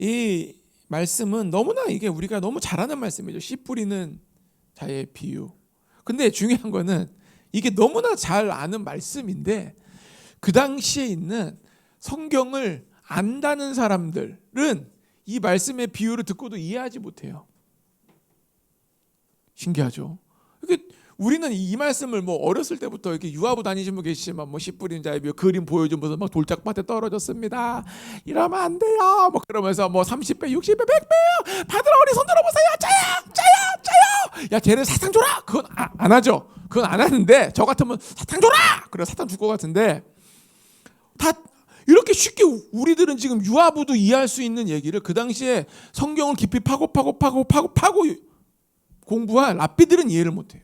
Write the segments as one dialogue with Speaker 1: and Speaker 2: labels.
Speaker 1: 이 말씀은 너무나 이게 우리가 너무 잘 아는 말씀이죠. 씨 뿌리는 자의 비유. 근데 중요한 거는 이게 너무나 잘 아는 말씀인데 그 당시에 있는 성경을 안다는 사람들은 이 말씀의 비유를 듣고도 이해하지 못해요. 신기하죠? 이게 우리는 이 말씀을 뭐 어렸을 때부터 이렇게 유아부 다니신 분 계시지만 뭐 씨 뿌린 자의 비유 그림 보여주면서 막 돌짝밭에 떨어졌습니다. 이러면 안 돼요. 뭐 그러면서 뭐 30배, 60배, 100배요. 받으러 우리 손 들어보세요. 짜요. 야, 쟤를 사탕 줘라. 그건 안 하죠. 그건 안 하는데 저 같으면 사탕 줘라. 그래 사탕 줄 것 같은데 다 이렇게 쉽게 우리들은 지금 유아부도 이해할 수 있는 얘기를 그 당시에 성경을 깊이 파고 공부한 랍비들은 이해를 못해요.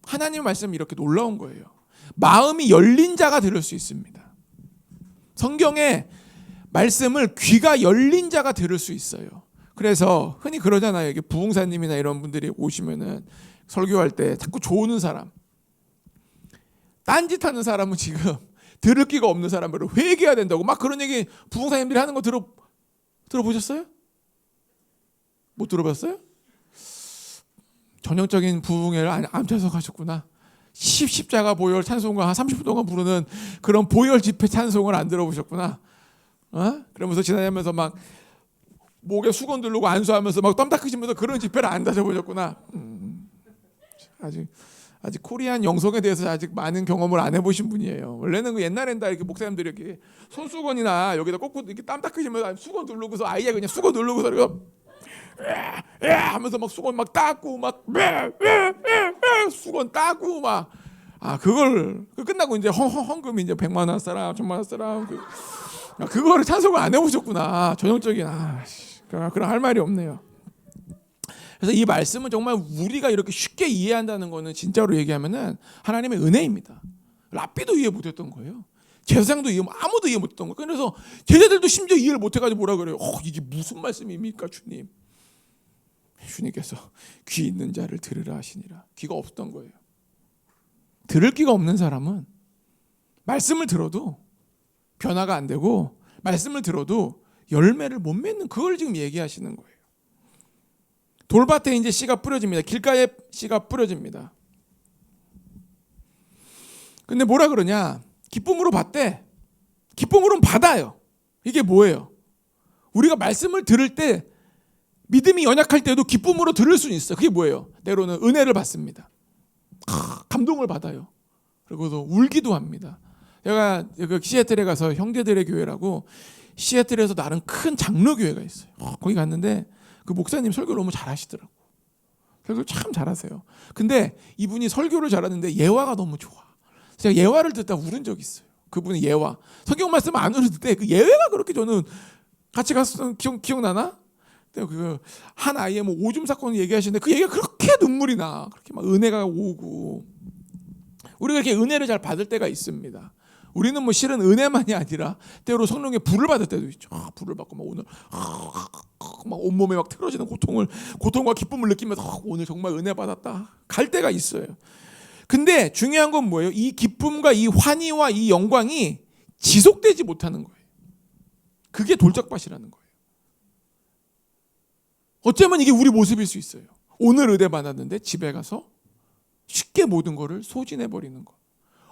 Speaker 1: 하나님의 말씀이 이렇게 놀라운 거예요. 마음이 열린 자가 들을 수 있습니다. 성경의 말씀을 귀가 열린 자가 들을 수 있어요. 그래서 흔히 그러잖아요. 이게 부흥사님이나 이런 분들이 오시면은 설교할 때 자꾸 조는 사람, 딴짓하는 사람은 지금 들을 끼가 없는 사람으로 회개해야 된다고 막 그런 얘기 부흥사님들이 하는 거 들어보셨어요? 못 들어봤어요? 전형적인 부흥회를 안 참석하셨구나. 십자가 보혈 찬송가 한 30분 동안 부르는 그런 보혈 집회 찬송을 안 들어보셨구나. 그러면서 지나가면서 막 목에 수건 두르고 안수하면서 막 땀 닦으시면서 그런 집회를 안 다녀보셨구나. 아직 코리안 영성에 대해서 아직 많은 경험을 안 해보신 분이에요. 원래는 그 옛날엔 다 이렇게 목사님들이 이렇게 손수건이나 여기다 꽂고 이렇게 땀 닦으시면서 수건 누르고서 아이가 그냥 수건 누르고서 하면서 막 수건 막 닦고 막 수건 닦고 막 그걸 끝나고 이제 헌금 이제 100만 원 사람 1000만 원 사람 그거를 찬송을 안 해보셨구나. 전형적인 그런 할 말이 없네요. 그래서 이 말씀은 정말 우리가 이렇게 쉽게 이해한다는 거는 진짜로 얘기하면은 하나님의 은혜입니다. 랍비도 이해 못했던 거예요. 제사장도 아무도 이해 못했던 거예요. 그래서 제자들도 심지어 이해를 못해가지고 뭐라 그래요? 이게 무슨 말씀입니까, 주님? 주님께서 귀 있는 자를 들으라 하시니라. 귀가 없었던 거예요. 들을 귀가 없는 사람은 말씀을 들어도 변화가 안 되고 말씀을 들어도 열매를 못 맺는 그걸 지금 얘기하시는 거예요. 돌밭에 이제 씨가 뿌려집니다. 길가에 씨가 뿌려집니다. 근데 뭐라 그러냐? 기쁨으로 받대. 기쁨으로는 받아요. 이게 뭐예요? 우리가 말씀을 들을 때 믿음이 연약할 때도 기쁨으로 들을 수는 있어요. 그게 뭐예요? 때로는 은혜를 받습니다. 감동을 받아요. 그리고서 울기도 합니다. 제가 시애틀에 가서 형제들의 교회라고 시애틀에서 나름 큰 장로교회가 있어요. 거기 갔는데 그 목사님 설교를 너무 잘하시더라고. 설교를 참 잘하세요. 근데 이분이 설교를 잘하는데 예화가 너무 좋아. 제가 예화를 듣다 울은 적이 있어요. 그분이 예화. 성경 말씀 안 울었는데 그 예화가 그렇게 저는 같이 갔었던 기억나나? 그 한 아이의 뭐 오줌 사건을 얘기하시는데 그 얘기가 그렇게 눈물이 나. 그렇게 막 은혜가 오고. 우리가 이렇게 은혜를 잘 받을 때가 있습니다. 우리는 뭐 실은 은혜만이 아니라 때로 성령의 불을 받을 때도 있죠. 불을 받고 막 오늘 막 온몸에 막 틀어지는 고통과 기쁨을 느끼면서 오늘 정말 은혜 받았다. 갈 때가 있어요. 근데 중요한 건 뭐예요? 이 기쁨과 이 환희와 이 영광이 지속되지 못하는 거예요. 그게 돌짝밭이라는 거예요. 어쩌면 이게 우리 모습일 수 있어요. 오늘 은혜 받았는데 집에 가서 쉽게 모든 거를 소진해버리는 거.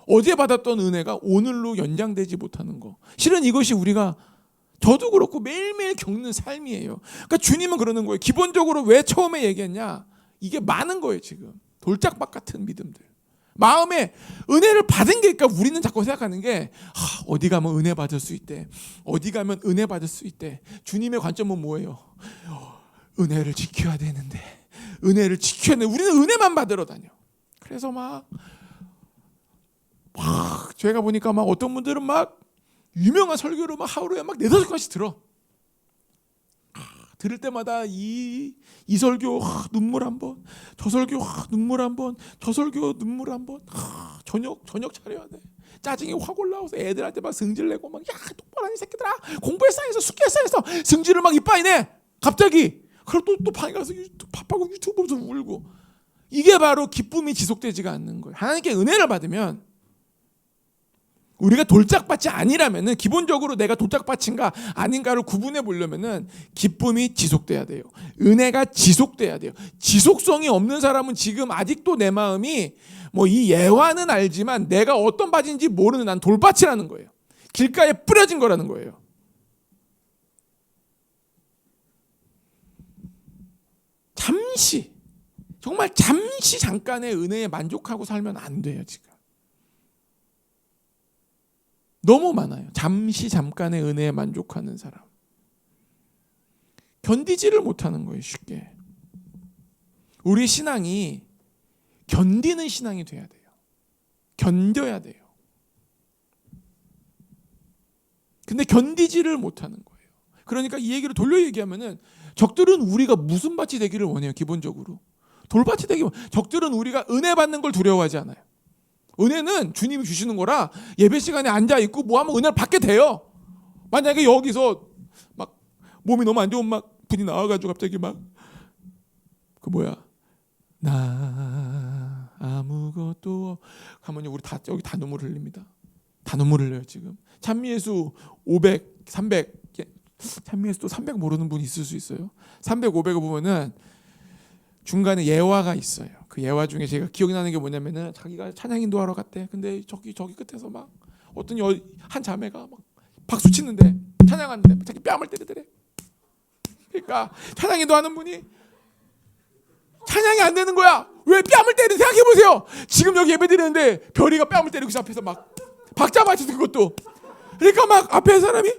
Speaker 1: 어제 받았던 은혜가 오늘로 연장되지 못하는 거. 실은 이것이 우리가 저도 그렇고 매일매일 겪는 삶이에요. 그러니까 주님은 그러는 거예요. 기본적으로 왜 처음에 얘기했냐? 이게 많은 거예요 지금. 돌짝밭 같은 믿음들. 마음에 은혜를 받은 게, 그러니까 우리는 자꾸 생각하는 게 어디 가면 은혜 받을 수 있대. 어디 가면 은혜 받을 수 있대. 주님의 관점은 뭐예요? 은혜를 지켜야 되는데, 은혜를 지켜야 되는데 우리는 은혜만 받으러 다녀. 그래서 막 제가 보니까 막 어떤 분들은 막 유명한 설교를 막 하루에 막 4-5시간씩 들어. 들을 때마다 이 설교 눈물 한 번, 저 설교 눈물 한 번, 저 설교 눈물 한 번. 저녁 차려야 돼. 짜증이 확 올라와서 애들한테 막 승질 내고 막 똑바로 하니 새끼들아 공부에 쌓여서 숙제에 쌓여서 승질을 막 이빠이 내. 갑자기. 그럼 또 방에 가서 밥하고 유튜브 보면서 울고. 이게 바로 기쁨이 지속되지가 않는 거예요. 하나님께 은혜를 받으면 우리가 돌짝밭이 아니라면은 기본적으로 내가 돌짝밭인가 아닌가를 구분해 보려면은 기쁨이 지속돼야 돼요. 은혜가 지속돼야 돼요. 지속성이 없는 사람은 지금 아직도 내 마음이 뭐 이 예화는 알지만 내가 어떤 밭인지 모르는 난 돌밭이라는 거예요. 길가에 뿌려진 거라는 거예요. 잠시, 정말 잠시 잠깐의 은혜에 만족하고 살면 안 돼요. 지금 너무 많아요. 잠시 잠깐의 은혜에 만족하는 사람. 견디지를 못하는 거예요. 쉽게. 우리 신앙이 견디는 신앙이 돼야 돼요. 견뎌야 돼요. 근데 견디지를 못하는 거예요. 그러니까 이 얘기를 돌려 얘기하면은 적들은 우리가 무슨 밭이 되기를 원해요. 기본적으로 돌밭이 되기 원. 적들은 우리가 은혜 받는 걸 두려워하지 않아요. 은혜는 주님이 주시는 거라 예배 시간에 앉아 있고 뭐 하면 은혜를 받게 돼요. 만약에 여기서 막 몸이 너무 안 좋은 막 분이 나와가지고 갑자기 막 그 뭐야 나 아무것도 하면요 우리 다 여기 다 눈물 흘립니다. 다 눈물 흘려요 지금. 찬미예수 500, 300 찬미예수도 300 모르는 분이 있을 수 있어요. 300, 500을 보면은 중간에 예화가 있어요. 그 예화 중에 제가 기억이 나는 게 뭐냐면은 자기가 찬양 인도하러 갔대. 근데 저기 끝에서 막 어떤 한 자매가 막 박수 치는데 찬양하는데 자기 뺨을 때리더래. 그러니까 찬양 인도하는 분이 찬양이 안 되는 거야. 왜 뺨을 때리는지 생각해 보세요. 지금 여기 예배 드리는데 별이가 뺨을 때리고 있어. 앞에서 막 박자 맞춰서 그것도. 그러니까 막 앞에 사람이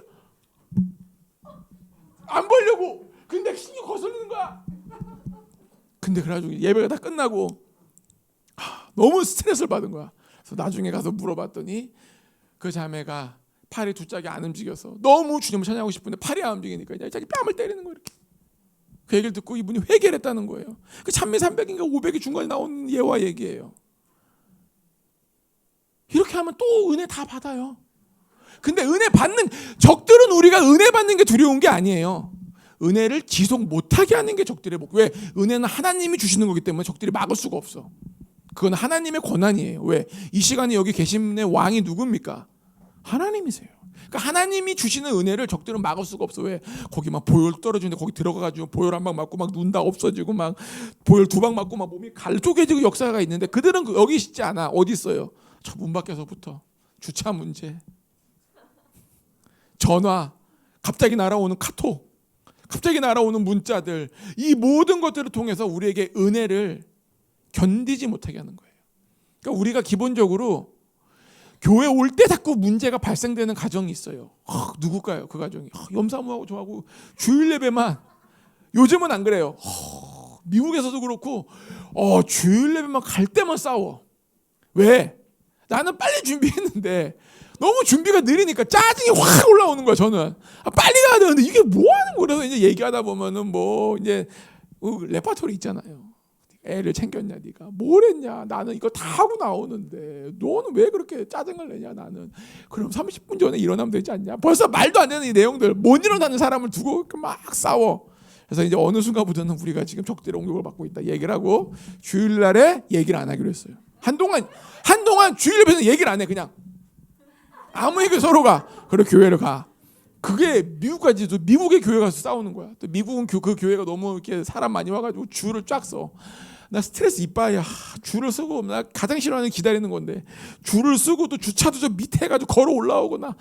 Speaker 1: 안 보려고. 근데 신경 거슬리는 거야. 근데 그래가지고 예배가 다 끝나고 너무 스트레스를 받은 거야. 그래서 나중에 가서 물어봤더니 그 자매가 팔이 두 짝이 안 움직여서 너무 주님을 찬양하고 싶은데 팔이 안 움직이니까 이제 자기 뺨을 때리는 거예요. 이렇게. 그 얘기를 듣고 이분이 회개를 했다는 거예요. 그 찬미 300인가 500이 중간에 나온 예화 얘기예요. 이렇게 하면 또 은혜 다 받아요. 근데 은혜 받는 적들은 우리가 은혜 받는 게 두려운 게 아니에요. 은혜를 지속 못하게 하는 게 적들의 목. 왜? 은혜는 하나님이 주시는 거기 때문에 적들이 막을 수가 없어. 그건 하나님의 권한이에요. 왜? 이 시간에 여기 계신 왕이 누굽니까? 하나님이세요. 그러니까 하나님이 주시는 은혜를 적들은 막을 수가 없어. 왜? 거기 막 보혈 떨어지는데 거기 들어가가지고 보혈 한 방 맞고 막 눈 다 없어지고 막 보혈 두 방 맞고 막 몸이 갈쪽해지고 역사가 있는데 그들은 여기 있지 않아. 어디 있어요? 저 문 밖에서부터 주차 문제, 전화, 갑자기 날아오는 카톡, 갑자기 날아오는 문자들, 이 모든 것들을 통해서 우리에게 은혜를 견디지 못하게 하는 거예요. 그러니까 우리가 기본적으로 교회 올 때 자꾸 문제가 발생되는 가정이 있어요. 누굴까요? 그 가정이 염사무하고 저하고 주일 예배만. 요즘은 안 그래요. 미국에서도 그렇고 주일 예배만 갈 때만 싸워. 왜? 나는 빨리 준비했는데 너무 준비가 느리니까 짜증이 확 올라오는 거야. 저는 빨리 가야 되는데 이게 뭐 하는 거라서 이제 얘기하다 보면은 뭐 이제 레파토리 있잖아요. 애를 챙겼냐 네가 뭘 했냐 나는 이거 다 하고 나오는데 너는 왜 그렇게 짜증을 내냐 나는 그럼 30분 전에 일어나면 되지 않냐. 벌써 말도 안 되는 이 내용들 못 일어나는 사람을 두고 막 싸워. 그래서 이제 어느 순간부터는 우리가 지금 적대의 공격을 받고 있다 얘기를 하고 주일날에 얘기를 안 하기로 했어요. 한동안 주일 예배에서 얘기를 안 해. 그냥 아무 얘기 서로가 그래 교회를 가. 그게 미국까지도 미국의 교회 가서 싸우는 거야. 또 미국은 그 교회가 너무 이렇게 사람 많이 와가지고 줄을 쫙 서. 나 스트레스 이빠이야. 줄을 쓰고 나 가장 싫어하는 기다리는 건데 줄을 쓰고 또 주차도 저 밑에 해가지고 걸어 올라오고 나.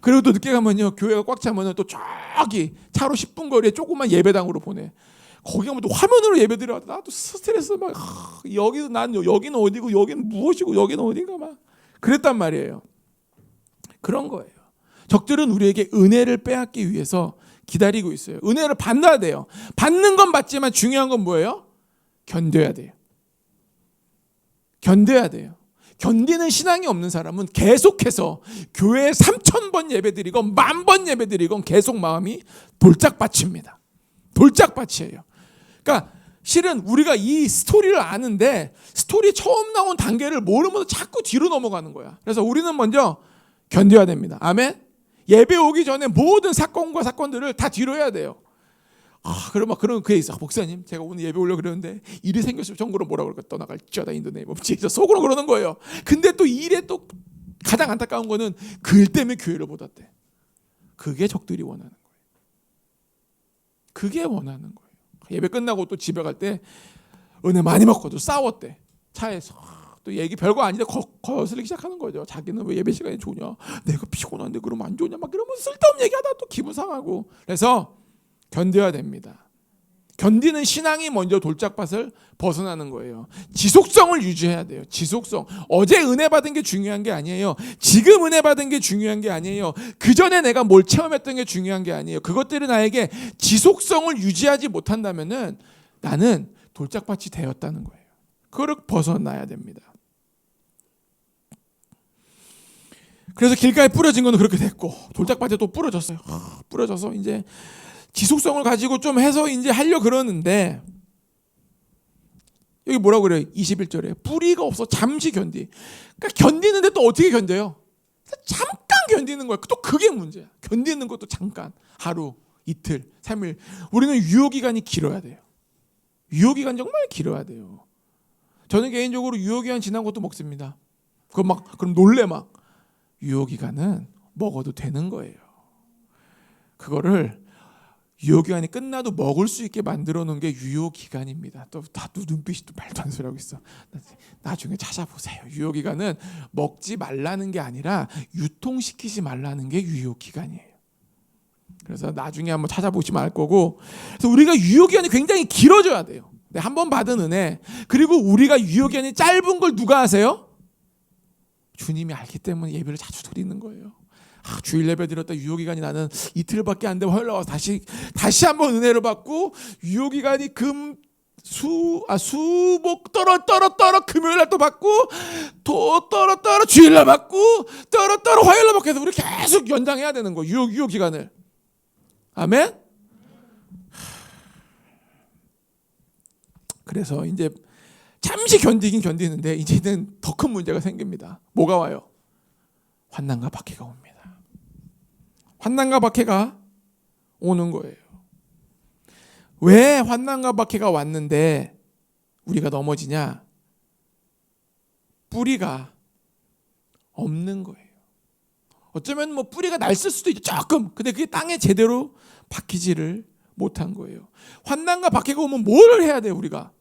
Speaker 1: 그리고 또 늦게 가면요 교회가 꽉 차면은 또 저기 차로 10분 거리에 조그만 예배당으로 보내. 거기 가면 또 화면으로 예배드려. 나도 스트레스 막 여기는 난 여기는 어디고 여기는 무엇이고 여기는 어딘가 막 그랬단 말이에요. 그런 거예요. 적들은 우리에게 은혜를 빼앗기 위해서 기다리고 있어요. 은혜를 받아야 돼요. 받는 건 받지만 중요한 건 뭐예요? 견뎌야 돼요. 견뎌야 돼요. 견디는 신앙이 없는 사람은 계속해서 교회에 3,000번 예배드리건 10,000번 예배드리건 계속 마음이 돌짝밭입니다. 돌짝밭이에요. 그러니까 실은 우리가 이 스토리를 아는데 스토리 처음 나온 단계를 모르면서 자꾸 뒤로 넘어가는 거야. 그래서 우리는 먼저 견뎌야 됩니다. 아멘. 예배 오기 전에 모든 사건과 사건들을 다 뒤로 해야 돼요. 그러면 그게 있어. 목사님, 제가 오늘 예배 오려고 그러는데 일이 생겼으면 전국으로 뭐라고 그럴까? 떠나갈지어다 인도네임 없지. 속으로 그러는 거예요. 근데 또 일에 또 가장 안타까운 거는 그 일 때문에 교회를 못 왔대. 그게 적들이 원하는 거예요. 그게 원하는 거예요. 예배 끝나고 또 집에 갈 때 은혜 많이 먹고도 싸웠대. 차에서 또 얘기 별거 아닌데 거슬리기 시작하는 거죠. 자기는 왜 예배 시간이 좋냐, 내가 피곤한데 그러면 안 좋냐, 막 이러면 쓸데없는 얘기하다 또 기분 상하고. 그래서 견뎌야 됩니다. 견디는 신앙이 먼저 돌짝밭을 벗어나는 거예요. 지속성을 유지해야 돼요. 지속성. 어제 은혜 받은 게 중요한 게 아니에요. 지금 은혜 받은 게 중요한 게 아니에요. 그 전에 내가 뭘 체험했던 게 중요한 게 아니에요. 그것들이 나에게 지속성을 유지하지 못한다면은 나는 돌짝밭이 되었다는 거예요. 그걸 벗어나야 됩니다. 그래서 길가에 뿌려진 거는 그렇게 됐고, 돌짝밭에 또 뿌려졌어요. 뿌려져서 이제 지속성을 가지고 좀 해서 이제 하려 그러는데, 여기 뭐라고 그래요? 21절에 뿌리가 없어 잠시 견디. 그러니까 견디는데 또 어떻게 견뎌요? 잠깐 견디는 거예요. 또 그게 문제야. 견디는 것도 잠깐, 하루, 이틀, 3일. 우리는 유효기간이 길어야 돼요. 유효기간 정말 길어야 돼요. 저는 개인적으로 유효기간 지난 것도 먹습니다. 그럼 놀래 막. 유효기간은 먹어도 되는 거예요. 그거를 유효기간이 끝나도 먹을 수 있게 만들어 놓은 게 유효기간입니다. 또 눈빛이 또 말도 안 되는 소리 하고 있어. 나중에 찾아보세요. 유효기간은 먹지 말라는 게 아니라 유통시키지 말라는 게 유효기간이에요. 그래서 나중에 한번 찾아보시면 알 거고, 그래서 우리가 유효기간이 굉장히 길어져야 돼요. 한 번 받은 은혜, 그리고 우리가 유효기간이 짧은 걸 누가 아세요? 주님이 알기 때문에 예배를 자주 드리는 거예요. 주일 예배 드렸다 유효기간이 나는 이틀밖에 안 되면 화요일 나와서 다시 한번 은혜를 받고, 유효기간이 수목 떨어 금요일 날 또 받고, 또 떨어 주일 날 받고, 떨어 화요일 날 받고 해서 우리 계속 연장해야 되는 거예요. 유효기간을. 아멘. 그래서 이제 잠시 견디긴 견디는데 이제는 더 큰 문제가 생깁니다. 뭐가 와요? 환난과 박해가 옵니다. 환난과 박해가 오는 거예요. 왜 환난과 박해가 왔는데 우리가 넘어지냐? 뿌리가 없는 거예요. 어쩌면 뭐 뿌리가 날쓸 수도 있죠, 조금. 근데 그게 땅에 제대로 박히지를 못한 거예요. 환난과 박해가 오면 뭘 해야 돼요, 우리가?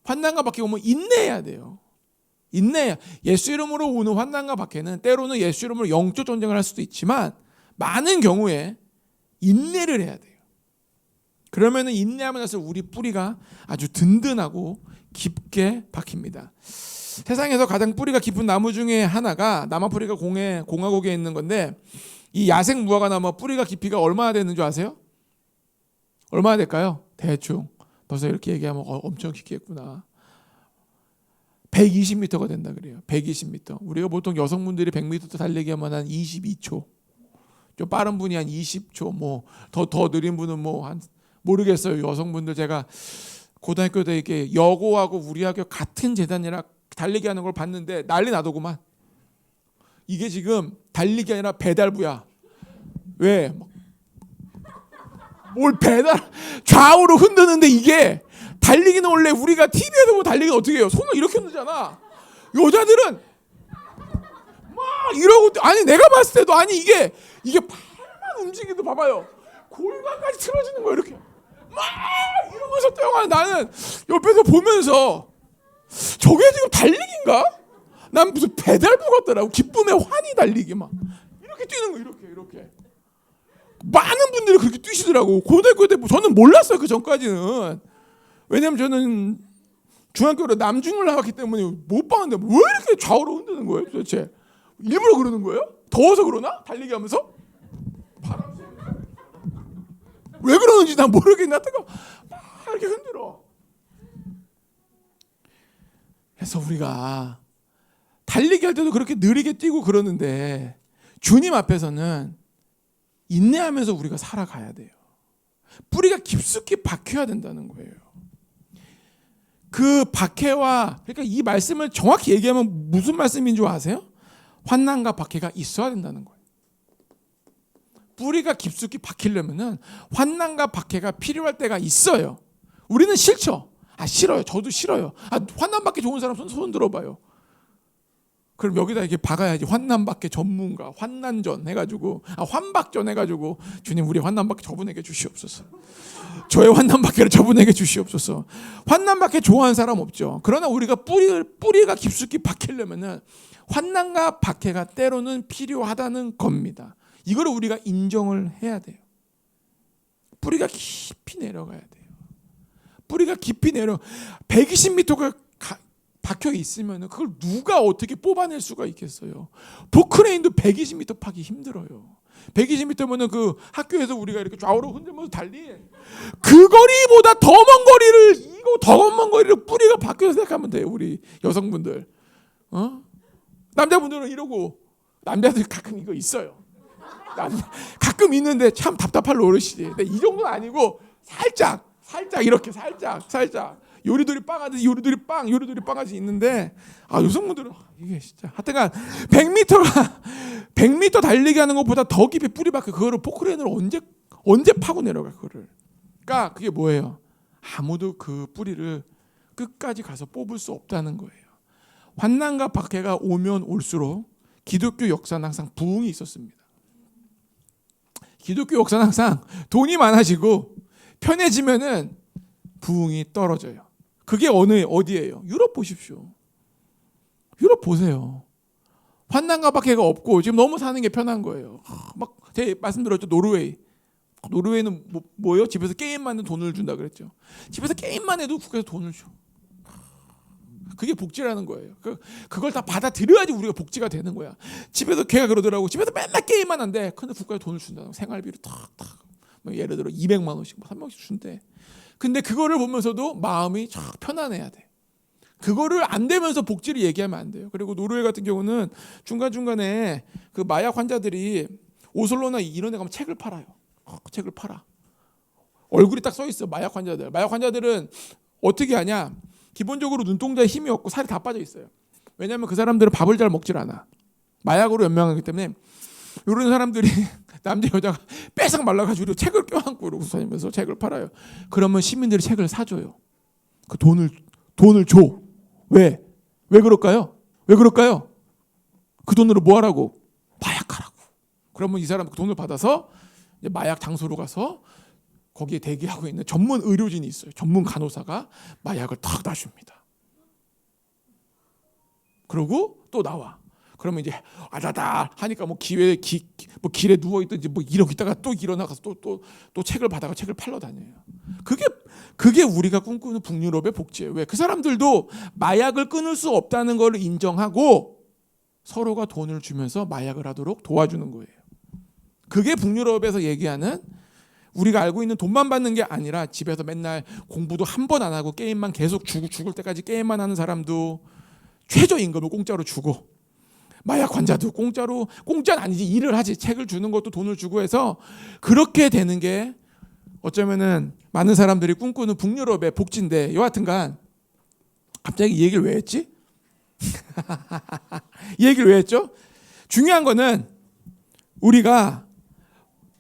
Speaker 1: 환난과 박해가 오면 인내해야 돼요. 인내해야. 예수 이름으로 오는 환난과 박해는 때로는 예수 이름으로 영적 전쟁을 할 수도 있지만 많은 경우에 인내를 해야 돼요. 그러면은 인내하면 할수록 우리 뿌리가 아주 든든하고 깊게 박힙니다. 세상에서 가장 뿌리가 깊은 나무 중에 하나가 남아프리카 공화국에 있는 건데, 이 야생 무화과 나무 뿌리가 깊이가 얼마나 되는 줄 아세요? 얼마나 될까요? 대충 벌써 이렇게 얘기하면 엄청 깊겠구나. 120m가 된다 그래요. 120m. 우리가 보통 여성분들이 100m 달리기 하면 한 22초. 좀 빠른 분이 한 20초. 뭐 더 느린 분은 뭐 한 모르겠어요. 여성분들 제가 고등학교 때 이렇게 여고하고 우리 학교 같은 재단이라 달리기 하는 걸 봤는데 난리 나더구만. 이게 지금 달리기 아니라 배달부야. 왜? 뭘 배달, 좌우로 흔드는데, 이게 달리기는 원래 우리가 TV에서 보면 달리기는 어떻게 해요? 손을 이렇게 흔들잖아. 여자들은 막 이러고, 아니 내가 봤을 때도, 아니 이게 팔만 움직이도 봐봐요, 골반까지 틀어지는 거야. 이렇게 막 이러면서 뛰어가. 나는 옆에서 보면서 저게 지금 달리기인가? 난 무슨 배달부 같더라고. 기쁨의 환희 달리기 막 이렇게 뛰는 거, 이렇게. 많은 분들이 그렇게 뛰시더라고. 고등학교 때 저는 몰랐어요, 그 전까지는. 왜냐면 저는 중학교로 남중을 나갔기 때문에 못 봤는데 왜 이렇게 좌우로 흔드는 거예요 도대체? 일부러 그러는 거예요? 더워서 그러나? 달리기 하면서? 바람 왜 그러는지 난 모르겠나. 막 이렇게 흔들어. 그래서 우리가 달리기 할 때도 그렇게 느리게 뛰고 그러는데 주님 앞에서는 인내하면서 우리가 살아가야 돼요. 뿌리가 깊숙이 박혀야 된다는 거예요. 그 박해와, 그러니까 이 말씀을 정확히 얘기하면 무슨 말씀인 줄 아세요? 환난과 박해가 있어야 된다는 거예요. 뿌리가 깊숙이 박히려면은 환난과 박해가 필요할 때가 있어요. 우리는 싫죠. 싫어요. 저도 싫어요. 환난 받기 좋은 사람 손 들어봐요. 그럼 여기다 이렇게 박아야지. 환난받게 전문가, 환난전 해가지고, 환박전 해가지고, 주님 우리 환난받게 저분에게 주시옵소서. 저의 환난받게를 저분에게 주시옵소서. 환난받게 좋아하는 사람 없죠. 그러나 우리가 뿌리가 깊숙이 박히려면은 환난과 박해가 때로는 필요하다는 겁니다. 이걸 우리가 인정을 해야 돼요. 뿌리가 깊이 내려가야 돼요. 뿌리가 깊이 120m가 박혀 있으면 그걸 누가 어떻게 뽑아낼 수가 있겠어요. 포크레인도 120m 파기 힘들어요. 120m면은 그 학교에서 우리가 이렇게 좌우로 흔들면서 달리 그 거리보다 더 먼 거리를, 이거 더 먼 거리를 뿌리가 박혀서 생각하면 돼요. 우리 여성분들, 남자분들은 이러고, 남자들 가끔 이거 있어요. 가끔 있는데 참 답답할 노릇이지. 근데 이 정도는 아니고 살짝 이렇게 살짝 요리돌이 빵하듯이 요리돌이 빵하듯이 있는데, 여성분들은 이게 진짜 하여튼간 100m 달리기 하는 것보다 더 깊이 뿌리 박혀. 그거를 포크레인으로 언제 파고 내려가. 그러니까 그게 뭐예요? 아무도 그 뿌리를 끝까지 가서 뽑을 수 없다는 거예요. 환난과 박해가 오면 올수록 기독교 역사는 항상 부흥이 있었습니다. 기독교 역사는 항상 돈이 많아지고 편해지면은 부흥이 떨어져요. 그게 어디예요? 유럽 보십시오. 유럽 보세요. 환난과 박해가 없고 지금 너무 사는 게 편한 거예요. 막 제가 말씀드렸죠. 노르웨이는 뭐예요? 집에서 게임만 해도 돈을 준다 그랬죠. 집에서 게임만 해도 국가에서 돈을 줘. 그게 복지라는 거예요. 그걸 다 받아들여야지 우리가 복지가 되는 거야. 집에서 걔가 그러더라고. 집에서 맨날 게임만 한대. 근데 국가에 돈을 준다고. 생활비를 탁탁. 예를 들어 200만 원씩, 300만 원씩 준대. 근데 그거를 보면서도 마음이 쫙 편안해야 돼. 그거를 안 되면서 복지를 얘기하면 안 돼요. 그리고 노르웨이 같은 경우는 중간중간에 그 마약 환자들이 오슬로나 이런 데 가면 책을 팔아요. 책을 팔아. 얼굴이 딱 써 있어. 마약 환자들. 마약 환자들은 어떻게 하냐? 기본적으로 눈동자에 힘이 없고 살이 다 빠져 있어요. 왜냐하면 그 사람들은 밥을 잘 먹질 않아. 마약으로 연명하기 때문에 이런 사람들이 남자 여자가 빼싹 말라가지고 책을 껴안고 이러고 다니면서 책을 팔아요. 그러면 시민들이 책을 사줘요. 그 돈을 줘. 왜 그럴까요? 그 돈으로 뭐 하라고? 마약하라고. 그러면 이 사람 그 돈을 받아서 이제 마약 장소로 가서 거기에 대기하고 있는 전문 의료진이 있어요. 전문 간호사가 마약을 탁 놔줍니다. 그러고 또 나와. 그러면 이제 아다다 하니까 길에 누워 있든지 이러고 있다가 또 일어나가서 또 책을 받아가 책을 팔러 다녀요. 그게 우리가 꿈꾸는 북유럽의 복지예요. 왜? 그 사람들도 마약을 끊을 수 없다는 걸 인정하고 서로가 돈을 주면서 마약을 하도록 도와주는 거예요. 그게 북유럽에서 얘기하는, 우리가 알고 있는 돈만 받는 게 아니라 집에서 맨날 공부도 한 번 안 하고 게임만 계속 죽을 때까지 게임만 하는 사람도 최저임금을 공짜로 주고, 마약 환자도 공짜는 아니지, 일을 하지, 책을 주는 것도 돈을 주고 해서 그렇게 되는 게 어쩌면은 많은 사람들이 꿈꾸는 북유럽의 복지인데, 여하튼간 갑자기 이 얘기를 왜 했지? 이 얘기를 왜 했죠? 중요한 거는 우리가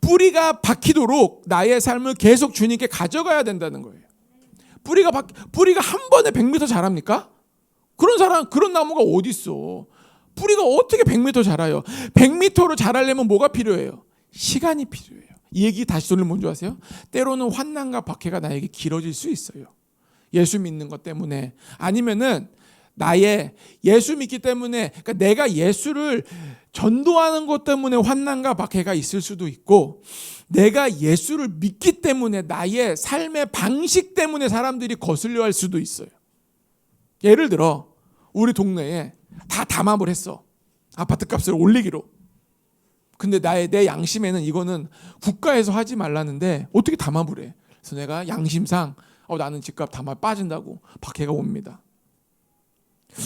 Speaker 1: 뿌리가 박히도록 나의 삶을 계속 주님께 가져가야 된다는 거예요. 뿌리가 한 번에 100m 자랍니까? 그런 나무가 어디 있어? 뿌리가 어떻게 100m 자라요? 100m로 자라려면 뭐가 필요해요? 시간이 필요해요. 이 얘기 다시 돌리면 뭔지 아세요? 때로는 환난과 박해가 나에게 길어질 수 있어요. 예수 믿는 것 때문에, 아니면은 나의 예수 믿기 때문에, 그러니까 내가 예수를 전도하는 것 때문에 환난과 박해가 있을 수도 있고, 내가 예수를 믿기 때문에 나의 삶의 방식 때문에 사람들이 거슬려 할 수도 있어요. 예를 들어 우리 동네에 다 담합을 했어. 아파트 값을 올리기로. 근데 내 양심에는 이거는 국가에서 하지 말라는데 어떻게 담합을 해? 그래서 내가 양심상 나는 집값 담합 빠진다고 박해가 옵니다.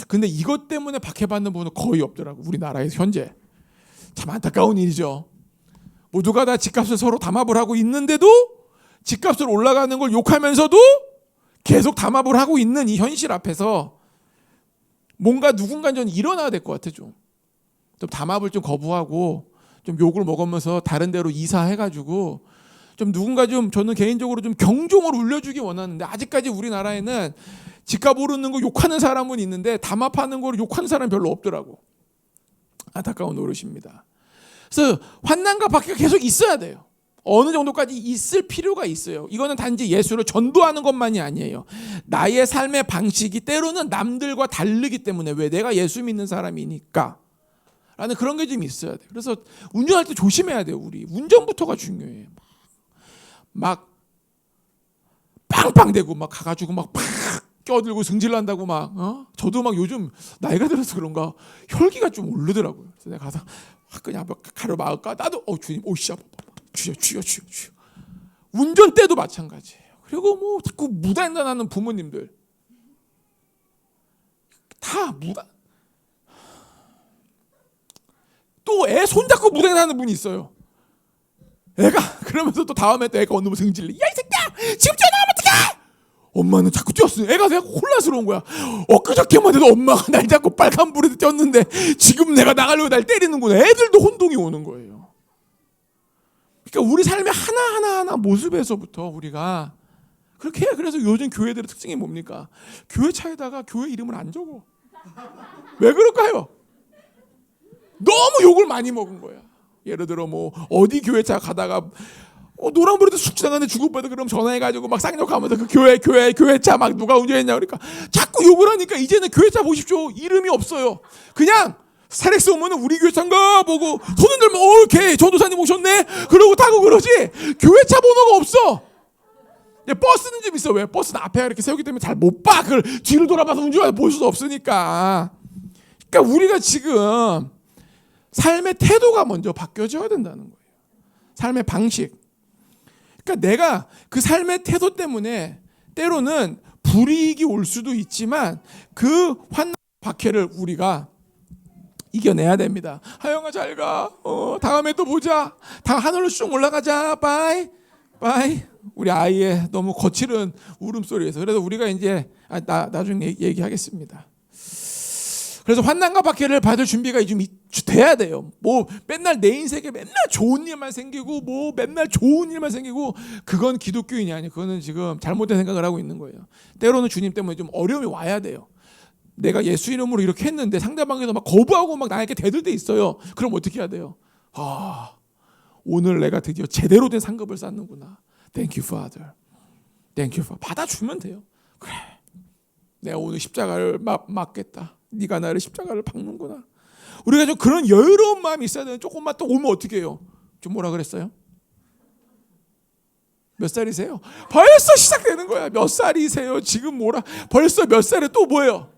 Speaker 1: 근데 이것 때문에 박해받는 분은 거의 없더라고. 우리나라에서 현재. 참 안타까운 일이죠. 모두가 다 집값을 서로 담합을 하고 있는데도 집값을 올라가는 걸 욕하면서도 계속 담합을 하고 있는 이 현실 앞에서 뭔가 누군가 좀 일어나야 될 것 같아. 좀 담합을 좀 거부하고 좀 욕을 먹으면서 다른 데로 이사해가지고 좀 누군가 좀, 저는 개인적으로 좀 경종을 울려주기 원하는데, 아직까지 우리나라에는 집값 오르는 거 욕하는 사람은 있는데 담합하는 걸 욕하는 사람이 별로 없더라고. 안타까운 노릇입니다. 그래서 환난과 박해가 계속 있어야 돼요. 어느 정도까지 있을 필요가 있어요. 이거는 단지 예수를 전도하는 것만이 아니에요. 나의 삶의 방식이 때로는 남들과 다르기 때문에, 왜? 내가 예수 믿는 사람이니까 라는 그런 게 좀 있어야 돼요. 그래서 운전할 때 조심해야 돼요. 우리 운전부터가 중요해요. 막 빵빵대고 막 가가지고 막 껴들고 승질난다고 막 저도 막 요즘 나이가 들어서 그런가 혈기가 좀 오르더라고요. 그래서 내가 가서 그냥 가로막을까? 나도 주님 오시자 주여. 운전대도 마찬가지예요. 그리고 뭐 자꾸 무단횡단하는 부모님들 다 무단. 또 애 손잡고 무단횡단하는 분이 있어요. 애가 그러면서 또 다음에 또 애가 어느 승질내. 야 이 새끼야 지금 전화하면 어떡해? 엄마는 자꾸 뛰었어. 애가 내가 혼란스러운 거야. 엊그저께만 해도 엄마가 날 잡고 빨간불에 뛰었는데 지금 내가 나가려고 날 때리는구나. 애들도 혼동이 오는 거예요. 그러니까 우리 삶의 하나하나 모습에서부터 우리가 그렇게 해요. 그래서 요즘 교회들의 특징이 뭡니까? 교회 차에다가 교회 이름을 안 적어. 왜 그럴까요? 너무 욕을 많이 먹은 거야. 예를 들어 뭐 어디 교회 차 가다가 노란불에도 쑥 지나가는데 죽을 뻔해도 그럼 전화해가지고 막 쌍욕하면서 그 교회 차 막 누가 운전했냐 그러니까 자꾸 욕을 하니까 이제는 교회 차 보십시오 이름이 없어요. 그냥 스타렉스 오면은 우리 교회 차인가 보고 손을 들면 오케이 전도사님 오셨네 그러고 타고 그러지 교회 차 번호가 없어. 버스는 좀 있어. 왜? 버스는 앞에 이렇게 세우기 때문에 잘 못 봐. 그걸 뒤를 돌아봐서 운전해서 볼 수도 없으니까. 그러니까 우리가 지금 삶의 태도가 먼저 바뀌어져야 된다는 거예요. 삶의 방식. 그러니까 내가 그 삶의 태도 때문에 때로는 불이익이 올 수도 있지만 그 환난 박해를 우리가 이겨내야 됩니다. 하영아 잘 가. 다음에 또 보자. 다 하늘로 쭉 올라가자. 바이. 우리 아이의 너무 거칠은 울음소리에서. 그래서 우리가 이제 나중에 얘기하겠습니다. 그래서 환난과 박해를 받을 준비가 좀 돼야 돼요. 뭐 맨날 내 인생에 맨날 좋은 일만 생기고 뭐 맨날 좋은 일만 생기고 그건 기독교인이 아니에요. 그거는 지금 잘못된 생각을 하고 있는 거예요. 때로는 주님 때문에 좀 어려움이 와야 돼요. 내가 예수 이름으로 이렇게 했는데 상대방에서 막 거부하고 막 나에게 대들 때 있어요. 그럼 어떻게 해야 돼요? 오늘 내가 드디어 제대로 된 상급을 쌓는구나. Thank you, Father. Thank you, Father. 받아주면 돼요. 그래, 내가 오늘 십자가를 맞겠다. 네가 나를 십자가를 박는구나. 우리가 좀 그런 여유로운 마음이 있어야 되는. 조금만 또 오면 어떻게 해요? 좀 뭐라 그랬어요? 몇 살이세요? 벌써 시작되는 거야. 몇 살이세요? 지금 뭐라? 벌써 몇 살에 또 뭐예요?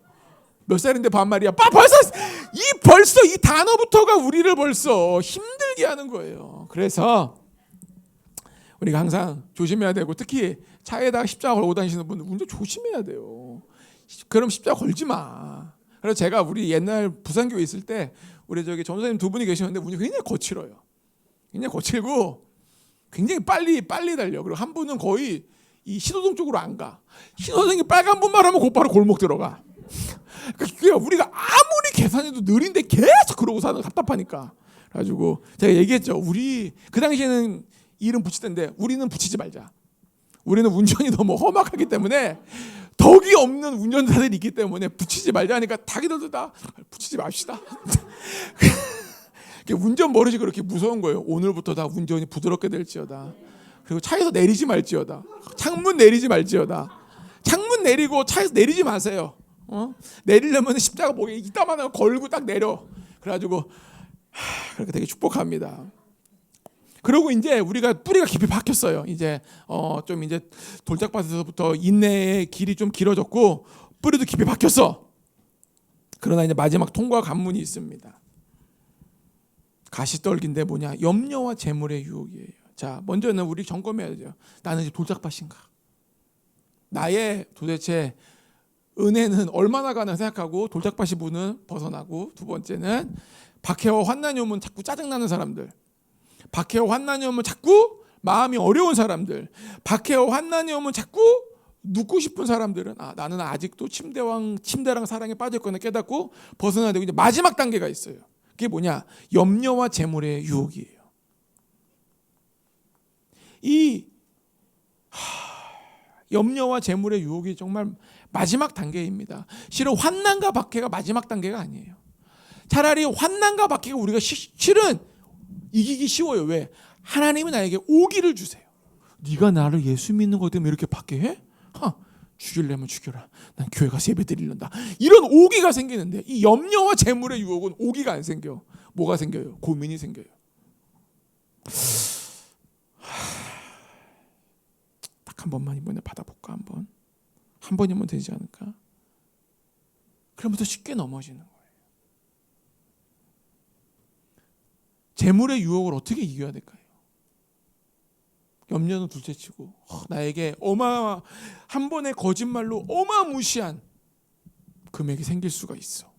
Speaker 1: 몇 살인데 반말이야. 벌써 이 단어부터가 우리를 벌써 힘들게 하는 거예요. 그래서 우리가 항상 조심해야 되고 특히 차에다가 십자가 걸고 다니시는 분들 운전 조심해야 돼요. 그럼 십자가 걸지 마. 그래서 제가 우리 옛날 부산교회 있을 때 우리 저기 전도사님 두 분이 계시는데 운전이 굉장히 거칠어요. 굉장히 거칠고 굉장히 빨리 달려. 그리고 한 분은 거의 이 신호등 쪽으로 안 가. 신호등이 빨간 분만 하면 곧바로 골목 들어가. 그러니까 우리가 아무리 계산해도 느린데 계속 그러고 사는 답답하니까. 그래가지고 제가 얘기했죠. 우리 그 당시에는 이름 붙일 텐데 우리는 붙이지 말자. 우리는 운전이 너무 험악하기 때문에 덕이 없는 운전자들이 있기 때문에 붙이지 말자 하니까 자기들도 다 붙이지 맙시다. 운전 버릇이 그렇게 무서운 거예요. 오늘부터 다 운전이 부드럽게 될지어다. 그리고 차에서 내리지 말지어다. 창문 내리지 말지어다. 창문 내리고 차에서 내리지 마세요. 내리려면 십자가 목에 이따만한 걸고 딱 내려. 그래가지고 그렇게 되게 축복합니다. 그리고 이제 우리가 뿌리가 깊이 박혔어요. 이제 좀 이제 돌짝밭에서부터 인내의 길이 좀 길어졌고 뿌리도 깊이 박혔어. 그러나 이제 마지막 통과 관문이 있습니다. 가시떨기인데 뭐냐? 염려와 재물의 유혹이에요. 자, 먼저는 우리 점검해야 돼요. 나는 이제 돌짝밭인가? 나의 도대체 은혜는 얼마나 가나 생각하고 돌짝밭이 부는 벗어나고, 두 번째는 박해와 환난이 오면 자꾸 짜증나는 사람들, 박해와 환난이 오면 자꾸 마음이 어려운 사람들, 박해와 환난이 오면 자꾸 눕고 싶은 사람들은 나는 아직도 침대랑 사랑에 빠졌거나 깨닫고 벗어나야 되고, 이제 마지막 단계가 있어요. 그게 뭐냐? 염려와 재물의 유혹이에요. 이 염려와 재물의 유혹이 정말 마지막 단계입니다. 실은 환난과 박해가 마지막 단계가 아니에요. 차라리 환난과 박해가 우리가 실은 이기기 쉬워요. 왜? 하나님은 나에게 오기를 주세요. 네가 나를 예수 믿는 것 때문에 이렇게 박해해? 죽이려면 죽여라. 난 교회 가서 예배 드리려다. 이런 오기가 생기는데 이 염려와 재물의 유혹은 오기가 안 생겨. 뭐가 생겨요? 고민이 생겨요. 딱 한 번만 이번에 받아볼까? 한 번이면 되지 않을까? 그러면서 쉽게 넘어지는 거예요. 재물의 유혹을 어떻게 이겨야 될까요? 염려는 둘째치고 나에게 한 번의 거짓말로 어마무시한 금액이 생길 수가 있어.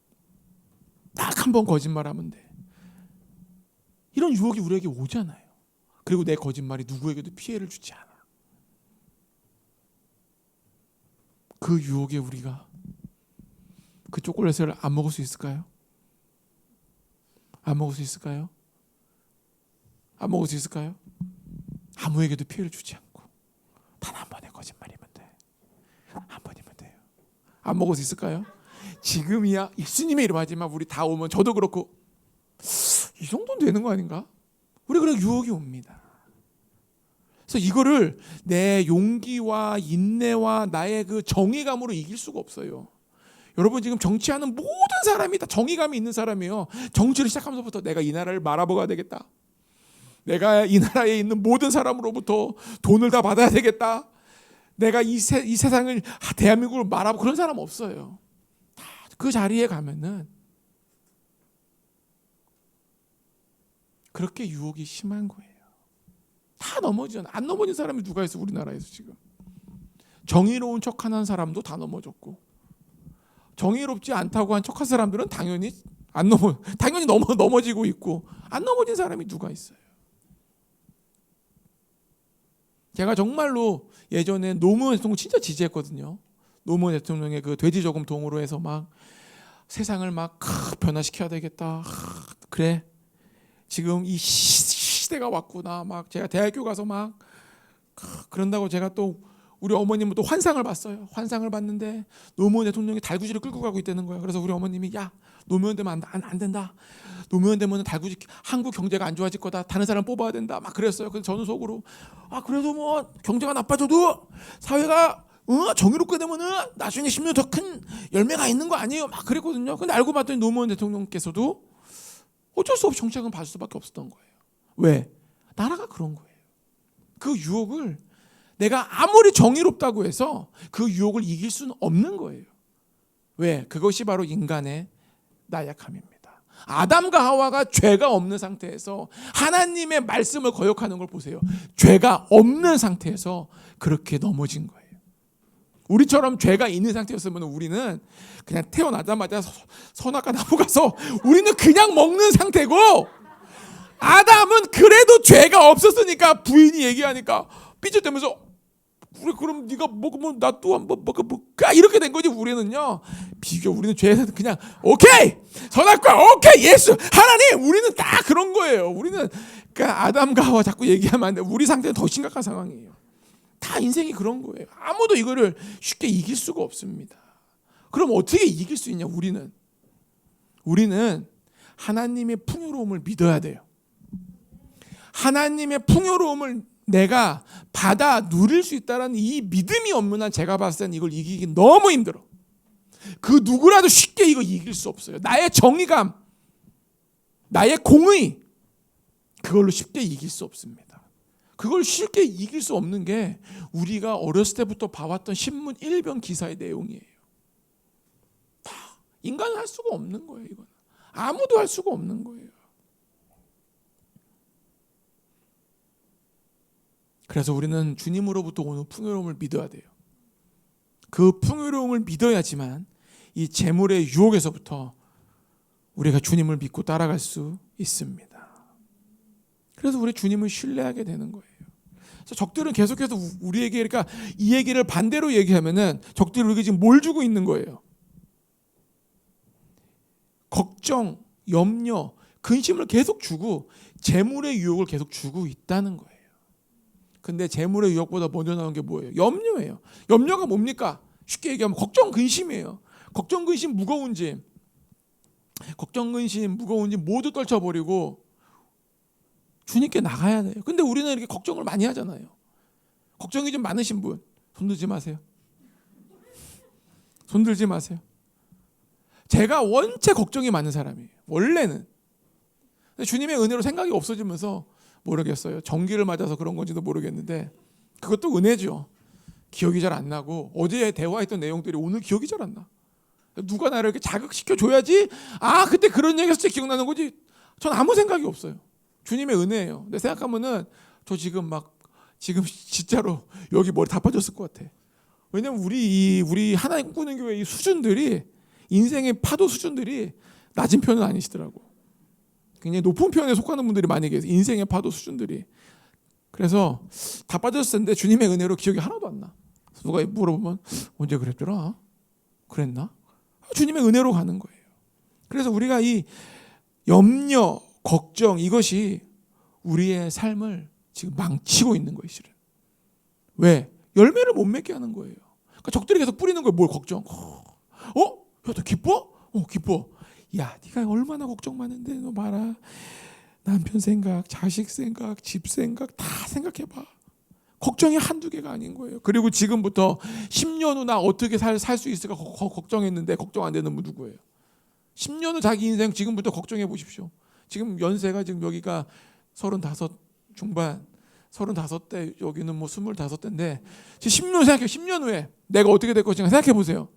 Speaker 1: 딱 한 번 거짓말하면 돼. 이런 유혹이 우리에게 오잖아요. 그리고 내 거짓말이 누구에게도 피해를 주지 않아. 그 유혹에 우리가 그 초콜릿을 안 먹을 수 있을까요? 안 먹을 수 있을까요? 안 먹을 수 있을까요? 아무에게도 피해를 주지 않고 단 한 번의 거짓말이면 돼. 한 번이면 돼요. 안 먹을 수 있을까요? 지금이야 예수님의 이름 하지만 우리 다 오면 저도 그렇고 이 정도는 되는 거 아닌가? 우리 그런 유혹이 옵니다. 그래서 이거를 내 용기와 인내와 나의 그 정의감으로 이길 수가 없어요. 여러분 지금 정치하는 모든 사람이 다 정의감이 있는 사람이에요. 정치를 시작하면서부터 내가 이 나라를 말아먹어야 되겠다. 내가 이 나라에 있는 모든 사람으로부터 돈을 다 받아야 되겠다. 내가 이 세상을 대한민국을 말아보고 그런 사람 없어요. 다 그 자리에 가면은 그렇게 유혹이 심한 거예요. 다 넘어지잖아. 안 넘어진 사람이 누가 있어 우리나라에서 지금. 정의로운 척하는 사람도 다 넘어졌고 정의롭지 않다고 한 척한 사람들은 당연히 넘어지고 있고 안 넘어진 사람이 누가 있어요. 제가 정말로 예전에 노무현 대통령 진짜 지지했거든요. 노무현 대통령의 그 돼지 저금 동으로 해서 막 세상을 막 변화시켜야 되겠다. 그래. 지금 이 시대가 왔구나. 막 제가 대학교 가서 막 그런다고 제가 또 우리 어머님은 또 환상을 봤어요. 환상을 봤는데 노무현 대통령이 달구지를 끌고 가고 있다는 거예요. 그래서 우리 어머님이 야 노무현 되면 안 된다. 노무현 되면 달구지 한국 경제가 안 좋아질 거다. 다른 사람 뽑아야 된다. 막 그랬어요. 그래서 저는 속으로 그래도 뭐 경제가 나빠져도 사회가 정의롭게 되면은 나중에 10년 더 큰 열매가 있는 거 아니에요. 막 그랬거든요. 근데 알고 봤더니 노무현 대통령께서도 어쩔 수 없이 정책은 받을 수밖에 없었던 거예요. 왜? 나라가 그런 거예요. 그 유혹을 내가 아무리 정의롭다고 해서 그 유혹을 이길 수는 없는 거예요. 왜? 그것이 바로 인간의 나약함입니다. 아담과 하와가 죄가 없는 상태에서 하나님의 말씀을 거역하는 걸 보세요. 죄가 없는 상태에서 그렇게 넘어진 거예요. 우리처럼 죄가 있는 상태였으면 우리는 그냥 태어나자마자 선악과 나무 가서 우리는 그냥 먹는 상태고 아담은 그래도 죄가 없었으니까 부인이 얘기하니까 삐져대면서 우리 그럼 네가 먹으면 나 또 한번 먹어볼까 이렇게 된 거지. 우리는요 우리는 죄에서 그냥 오케이 선악과 오케이 예수 하나님 우리는 다 그런 거예요. 우리는 그러니까 아담과 하와 자꾸 얘기하면 안 돼. 우리 상태는 더 심각한 상황이에요. 다 인생이 그런 거예요. 아무도 이거를 쉽게 이길 수가 없습니다. 그럼 어떻게 이길 수 있냐? 우리는 하나님의 풍요로움을 믿어야 돼요. 하나님의 풍요로움을 내가 받아 누릴 수 있다는 이 믿음이 없는 한 제가 봤을 때는 이걸 이기기 너무 힘들어. 그 누구라도 쉽게 이거 이길 수 없어요. 나의 정의감, 나의 공의 그걸로 쉽게 이길 수 없습니다. 그걸 쉽게 이길 수 없는 게 우리가 어렸을 때부터 봐왔던 신문 1변 기사의 내용이에요. 인간은 할 수가 없는 거예요. 이건 아무도 할 수가 없는 거예요. 그래서 우리는 주님으로부터 오는 풍요로움을 믿어야 돼요. 그 풍요로움을 믿어야지만 이 재물의 유혹에서부터 우리가 주님을 믿고 따라갈 수 있습니다. 그래서 우리 주님을 신뢰하게 되는 거예요. 그래서 적들은 계속해서 우리에게 그러니까 이 얘기를 반대로 얘기하면은 적들이 우리에게 지금 뭘 주고 있는 거예요? 걱정, 염려, 근심을 계속 주고 재물의 유혹을 계속 주고 있다는 거예요. 근데 재물의 유혹보다 먼저 나오는 게 뭐예요? 염려예요. 염려가 뭡니까? 쉽게 얘기하면 걱정, 근심이에요. 걱정, 근심, 무거운 짐. 걱정, 근심, 무거운 짐 모두 떨쳐버리고 주님께 나가야 돼요. 근데 우리는 이렇게 걱정을 많이 하잖아요. 걱정이 좀 많으신 분 손들지 마세요. 손들지 마세요. 제가 원체 걱정이 많은 사람이에요. 원래는. 근데 주님의 은혜로 생각이 없어지면서 모르겠어요. 전기를 맞아서 그런 건지도 모르겠는데 그것도 은혜죠. 기억이 잘 안 나고 어제 대화했던 내용들이 오늘 기억이 잘 안 나. 누가 나를 이렇게 자극시켜줘야지 그때 그런 얘기했을 때 기억나는 거지. 전 아무 생각이 없어요. 주님의 은혜예요. 근데 생각하면은 저 지금 진짜로 여기 머리 다 빠졌을 것 같아. 왜냐면 우리 하나님 꿈꾸는 교회 이 수준들이 인생의 파도 수준들이 낮은 편은 아니시더라고. 굉장히 높은 편에 속하는 분들이 많이 계세요. 인생의 파도 수준들이. 그래서 다 빠졌을 텐데 주님의 은혜로 기억이 하나도 안 나. 누가 물어보면 언제 그랬더라? 그랬나? 주님의 은혜로 가는 거예요. 그래서 우리가 이 염려, 걱정 이것이 우리의 삶을 지금 망치고 있는 거예요. 실은. 왜? 열매를 못 맺게 하는 거예요. 그러니까 적들이 계속 뿌리는 거예요. 뭘 걱정? 야, 너 기뻐? 기뻐. 야, 네가 얼마나 걱정 많은데 너 봐라. 남편 생각, 자식 생각, 집 생각 다 생각해봐. 걱정이 한두 개가 아닌 거예요. 그리고 지금부터 10년 후 나 어떻게 살 수 있을까 걱정했는데 걱정 안 되는 분 누구예요? 10년 후 자기 인생 지금부터 걱정해 보십시오. 지금 연세가 지금 여기가 35 중반, 35대 여기는 25대인데 10년 생각해요. 10년 후에 내가 어떻게 될 것인가 생각해 보세요.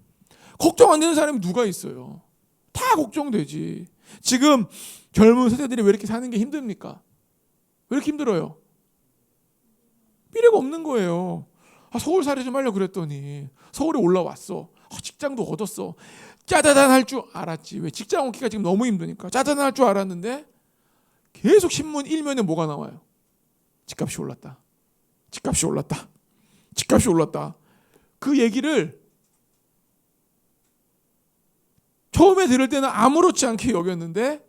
Speaker 1: 걱정 안 되는 사람이 누가 있어요? 다 걱정되지. 지금 젊은 세대들이 왜 이렇게 사는 게 힘듭니까? 왜 이렇게 힘들어요? 미래가 없는 거예요. 서울 살이 좀 하려고 그랬더니 서울에 올라왔어. 직장도 얻었어. 짜자잔 할 줄 알았지. 왜? 직장 얻기가 지금 너무 힘드니까. 짜자잔 할 줄 알았는데 계속 신문 1면에 뭐가 나와요? 집값이 올랐다. 집값이 올랐다. 집값이 올랐다. 그 얘기를 처음에 들을 때는 아무렇지 않게 여겼는데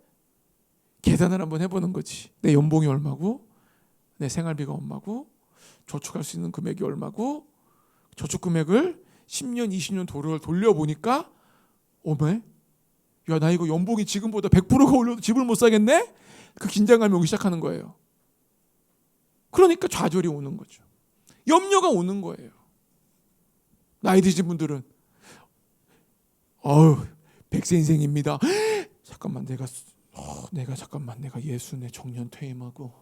Speaker 1: 계산을 한번 해보는 거지. 내 연봉이 얼마고 내 생활비가 얼마고 저축할 수 있는 금액이 얼마고 저축 금액을 10년, 20년 돌려보니까 어메? 야, 나 이거 연봉이 지금보다 100%가 올려도 집을 못 사겠네? 그 긴장감이 오기 시작하는 거예요. 그러니까 좌절이 오는 거죠. 염려가 오는 거예요. 나이 드신 분들은 100세 인생입니다. 잠깐만 내가 예순에 정년 퇴임하고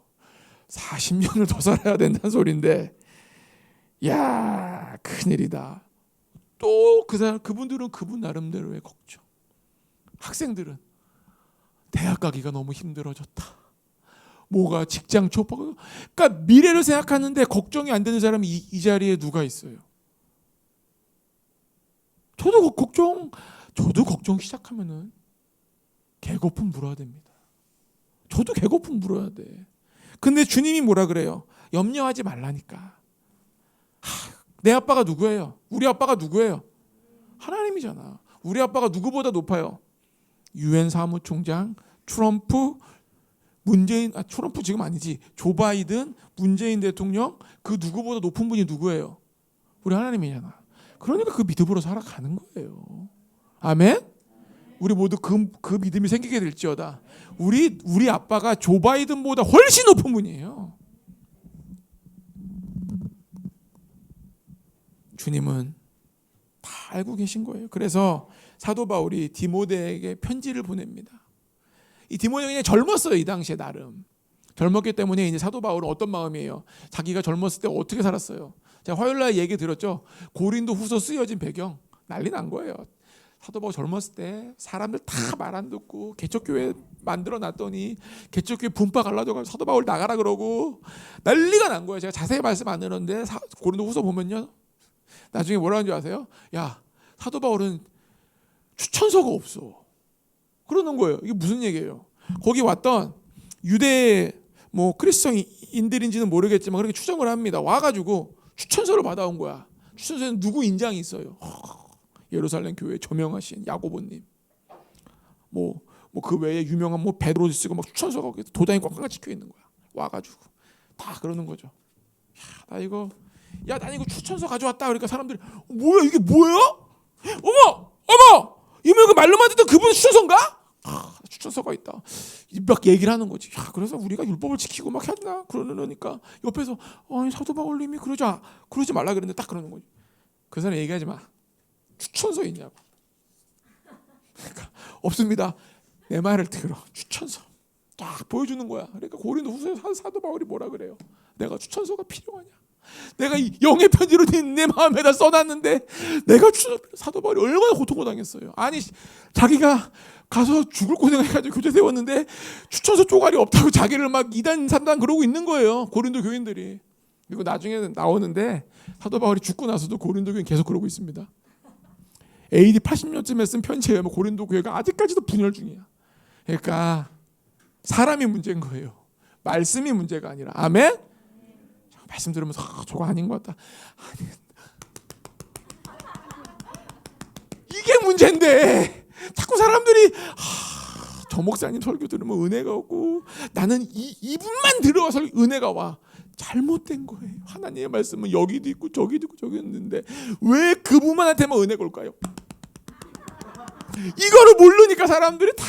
Speaker 1: 40년을 더 살아야 된다는 소린데 야 큰일이다. 또 그분들은 그분 나름대로의 걱정. 학생들은 대학 가기가 너무 힘들어졌다. 뭐가 직장 촉박. 그러니까 미래를 생각하는데 걱정이 안 되는 사람이 이 자리에 누가 있어요? 저도 걱정 시작하면은 개거품 물어야 됩니다. 저도 개거품 물어야 돼. 근데 주님이 뭐라 그래요? 염려하지 말라니까. 내 아빠가 누구예요? 우리 아빠가 누구예요? 하나님이잖아. 우리 아빠가 누구보다 높아요? 유엔 사무총장, 트럼프, 트럼프 지금 아니지. 조 바이든, 문재인 대통령 그 누구보다 높은 분이 누구예요? 우리 하나님이잖아. 그러니까 그 믿음으로 살아가는 거예요. 아멘? 우리 모두 그 믿음이 생기게 될지어다. 우리 아빠가 조 바이든보다 훨씬 높은 분이에요. 주님은 다 알고 계신 거예요. 그래서 사도 바울이 디모데에게 편지를 보냅니다. 이 디모데가 그냥 젊었어요. 이 당시에 나름. 젊었기 때문에 이제 사도 바울은 어떤 마음이에요? 자기가 젊었을 때 어떻게 살았어요? 제가 화요일 날 얘기 들었죠. 고린도 후서 쓰여진 배경 난리 난 거예요. 사도 바울 젊었을 때 사람들 다 말 안 듣고 개척교회 만들어 놨더니 개척교회 분파 갈라져가지고 사도 바울 나가라 그러고 난리가 난 거예요. 제가 자세히 말씀 안 드렸는데 고린도 후서 보면요. 나중에 뭐라는 줄 아세요? 야, 사도 바울은 추천서가 없어. 그러는 거예요. 이게 무슨 얘기예요? 거기 왔던 유대 크리스천인들인지는 모르겠지만 그렇게 추정을 합니다. 와가지고 추천서를 받아온 거야. 추천서에는 누구 인장이 있어요? 예루살렘 교회 저명하신 야고보님. 그 외에 유명한 베드로 쓰고 막 추천서가 도장이 꽉꽉 찍혀 있는 거야. 와가지고 다 그러는 거죠. 나 이거 추천서 가져왔다. 그러니까 사람들이 뭐야 이게 뭐야? 어머 이거 말로만 듣던 그분 추천서인가? 추천서가 있다. 막 얘기를 하는 거지. 야, 그래서 우리가 율법을 지키고 막 해야 되나 그러니까 옆에서 아니 사도 바울님이 그러지 말라 그랬는데 딱 그러는 거지. 그 사람 얘기하지 마. 추천서 있냐고. 그러니까 없습니다. 내 말을 들어. 추천서 딱 보여주는 거야. 그러니까 고린도후서 사도 바울이 뭐라 그래요? 내가 추천서가 필요하냐? 내가 이 영의 편지로 내 마음에다 써놨는데 내가 사도 바울이 얼마나 고통을 당했어요. 아니 자기가 가서 죽을 고생해가지고 교제 세웠는데 추천서 쪼가리 없다고 자기를 막 2단 3단 그러고 있는 거예요. 고린도 교인들이. 그리고 나중에 나오는데 사도 바울이 죽고 나서도 고린도 교인 계속 그러고 있습니다. AD 80년쯤에 쓴 편지에 고린도 교회가 아직까지도 분열 중이야. 그러니까 사람이 문제인 거예요. 말씀이 문제가 아니라. 아멘? 말씀 들으면서 저거 아닌 것 같다. 아니, 이게 문제인데 자꾸 사람들이 저 목사님 설교 들으면 은혜가 오고 나는 이분만 들어와서 은혜가 와. 잘못된 거예요. 하나님의 말씀은 여기도 있고 저기도 있고 저기 있는데 왜 그분만한테만 은혜가 올까요? 이거를 모르니까 사람들이 다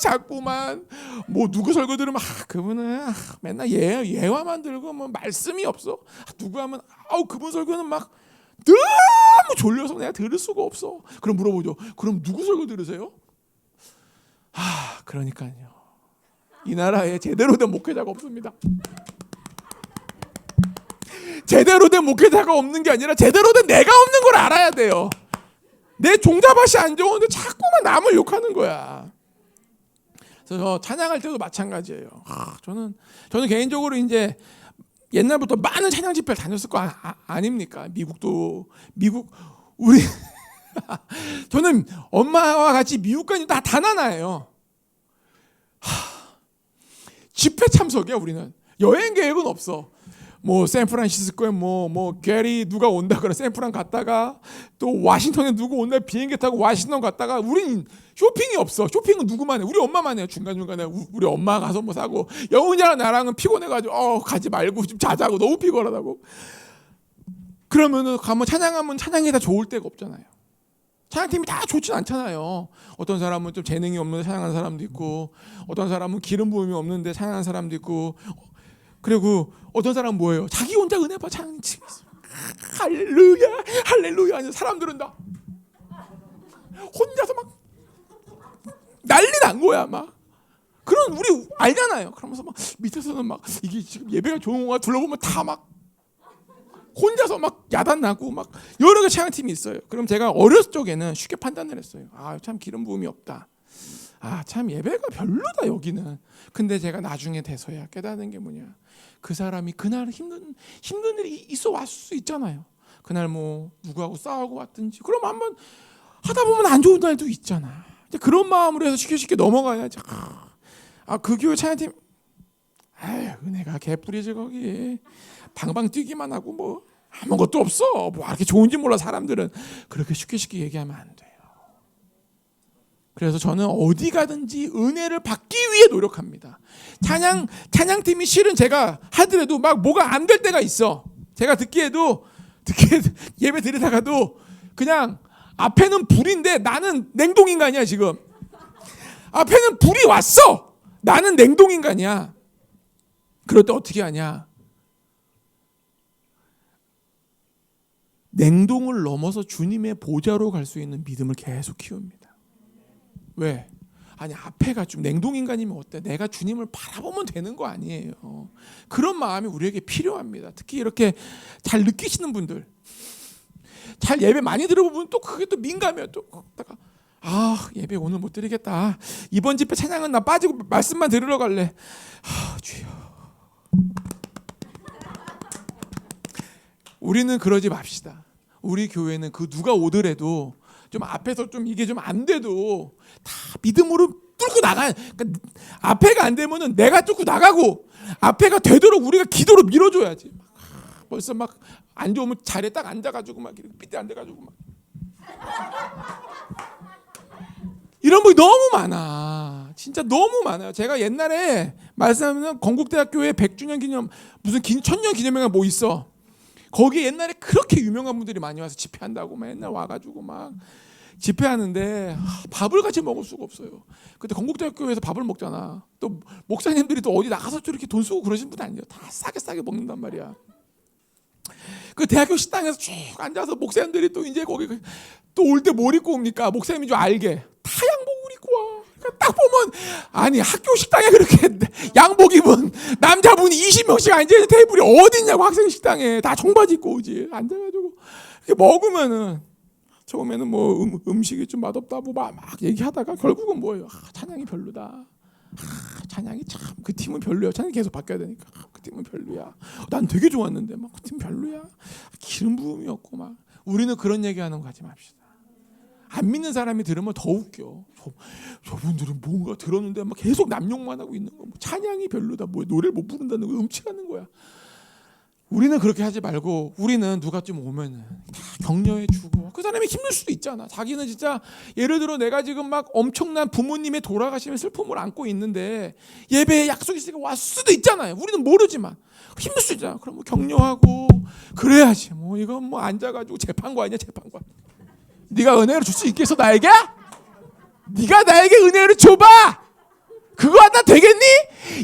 Speaker 1: 자꾸만 뭐 누구 설교 들으면 그분은 맨날 예화만 들고 뭐 말씀이 없어. 누구 하면 그분 설교는 막 너무 졸려서 내가 들을 수가 없어. 그럼 물어보죠. 그럼 누구 설교 들으세요? 그러니까요. 이 나라에 제대로 된 목회자가 없습니다. 제대로 된 목회자가 없는 게 아니라 제대로 된 내가 없는 걸 알아야 돼요. 내 종잡밭이 안 좋은데 자꾸만 남을 욕하는 거야. 그래서 찬양할 때도 마찬가지예요. 저는 개인적으로 이제 옛날부터 많은 찬양 집회를 다녔을 거 아닙니까? 미국 우리 저는 엄마와 같이 미국 가니 다 나나예요. 집회 참석이야 우리는. 여행 계획은 없어. 뭐 샌프란시스코에 뭐 게리 누가 온다 그래 샌프란 갔다가 또 워싱턴에 누구 온다 비행기 타고 워싱턴 갔다가 우린 쇼핑이 없어. 쇼핑은 누구만 해? 우리 엄마만 해요. 중간중간에 우리 엄마 가서 뭐 사고 영훈이랑 나랑은 피곤해가지고 가지 말고 좀 자자고 너무 피곤하다고. 그러면은 가면 찬양하면 찬양이 다 좋을 때가 없잖아요. 찬양팀이 다 좋진 않잖아요. 어떤 사람은 좀 재능이 없는데 찬양하는 사람도 있고 어떤 사람은 기름 부음이 없는데 찬양하는 사람도 있고 그리고 어떤 사람은 뭐예요? 자기 혼자 은혜 받아 찬양치고 있어. 할렐루야 할렐루야 하는 사람들은 다 혼자서 막 난리 난 거야 막. 그런 우리 알잖아요. 그러면서 막 밑에서는 막 이게 지금 예배가 좋은 건가 둘러보면 다 막 혼자서 막 야단 나고 막 여러 개 찬양팀이 있어요. 그럼 제가 어렸을 적에는 쉽게 판단을 했어요. 참 기름 부음이 없다. 참 예배가 별로다 여기는. 근데 제가 나중에 돼서야 깨닫는 게 뭐냐. 그 사람이 그날 힘든 일이 있어 왔을 수 있잖아요. 그날 뭐 누구하고 싸우고 왔든지 그럼 한번 하다 보면 안 좋은 날도 있잖아. 그런 마음으로 해서 쉽게 넘어가야지. 그 교회 찬양팀 은혜가 개뿔이지 거기. 방방 뛰기만 하고 뭐 아무것도 없어. 뭐 이렇게 좋은지 몰라 사람들은. 그렇게 쉽게 얘기하면 안 돼요. 그래서 저는 어디 가든지 은혜를 받기 위해 노력합니다. 찬양팀이 실은 제가 하더라도 막 뭐가 안 될 때가 있어. 제가 듣기에도 예배 드리다가도 그냥 앞에는 불인데 나는 냉동인간이야 지금. 앞에는 불이 왔어. 나는 냉동인간이야. 그럴 때 어떻게 하냐. 냉동을 넘어서 주님의 보좌로 갈 수 있는 믿음을 계속 키웁니다. 왜? 아니 앞에가 좀 냉동인간이면 어때? 내가 주님을 바라보면 되는 거 아니에요. 그런 마음이 우리에게 필요합니다. 특히 이렇게 잘 느끼시는 분들, 잘 예배 많이 들어보면 또 그게 또 민감해요. 또 예배 오늘 못 드리겠다. 이번 집회 찬양은 나 빠지고 말씀만 들으러 갈래. 주여. 우리는 그러지 맙시다. 우리 교회는 그 누가 오더라도 좀 앞에서 좀 이게 좀 안 돼도 다 믿음으로 뚫고 나가요. 그러니까 앞에가 안 되면은 내가 뚫고 나가고 앞에가 되도록 우리가 기도로 밀어줘야지. 벌써 막 안 좋으면 자리에 딱 앉아가지고 막 이렇게 삐때 앉아가지고 막 이런 분이 너무 많아. 진짜 너무 많아요. 제가 옛날에 말씀하면 건국대학교에 100주년 기념 무슨 천년 기념회가 뭐 있어. 거기 옛날에 그렇게 유명한 분들이 많이 와서 집회한다고 맨날 와가지고 막 집회하는데 밥을 같이 먹을 수가 없어요. 그때 건국대학교에서 밥을 먹잖아. 또 목사님들이 또 어디 나가서 또 이렇게 돈 쓰고 그러신 분 아니에요. 다 싸게 먹는단 말이야. 그 대학교 식당에서 쭉 앉아서 목사님들이 또 이제 거기 또 올 때 뭘 입고 옵니까? 목사님이 좀 알게 타양복을 입고 와. 그러니까 딱 보면 아니 학교 식당에 그렇게 양복 입은 남자분이 20명씩 앉아있는 테이블이 어디 있냐고. 학생 식당에 다 청바지 입고 오지. 앉아가지고 이렇게 먹으면은 처음에는 뭐 음식이 좀 맛없다 뭐 막 얘기하다가 결국은 뭐예요? 찬양이 별로다. 찬양이 참 그 팀은 별로야. 찬양이 계속 바뀌어야 되니까 그 팀은 별로야. 난 되게 좋았는데 막 그 팀 별로야. 기름 부음이 없고 막. 우리는 그런 얘기하는 거 하지 맙시다. 안 믿는 사람이 들으면 더 웃겨. 저분들은 뭔가 들었는데 막 계속 남욕만 하고 있는 거. 뭐 찬양이 별로다. 뭐 노래를 못 부른다는 거 음치하는 거야. 우리는 그렇게 하지 말고 우리는 누가 좀 오면은 다 격려해 주고. 그 사람이 힘들 수도 있잖아. 자기는 진짜 예를 들어 내가 지금 막 엄청난 부모님의 돌아가심의 슬픔을 안고 있는데 예배에 약속이 있으니까 왔을 수도 있잖아요. 우리는 모르지만 힘들 수 있잖아. 그럼 뭐 격려하고 그래야지. 뭐 이건 뭐 앉아가지고 재판관 아니야 재판관. 네가 은혜를 줄 수 있겠어 나에게? 네가 나에게 은혜를 줘봐. 그거 하다 되겠니?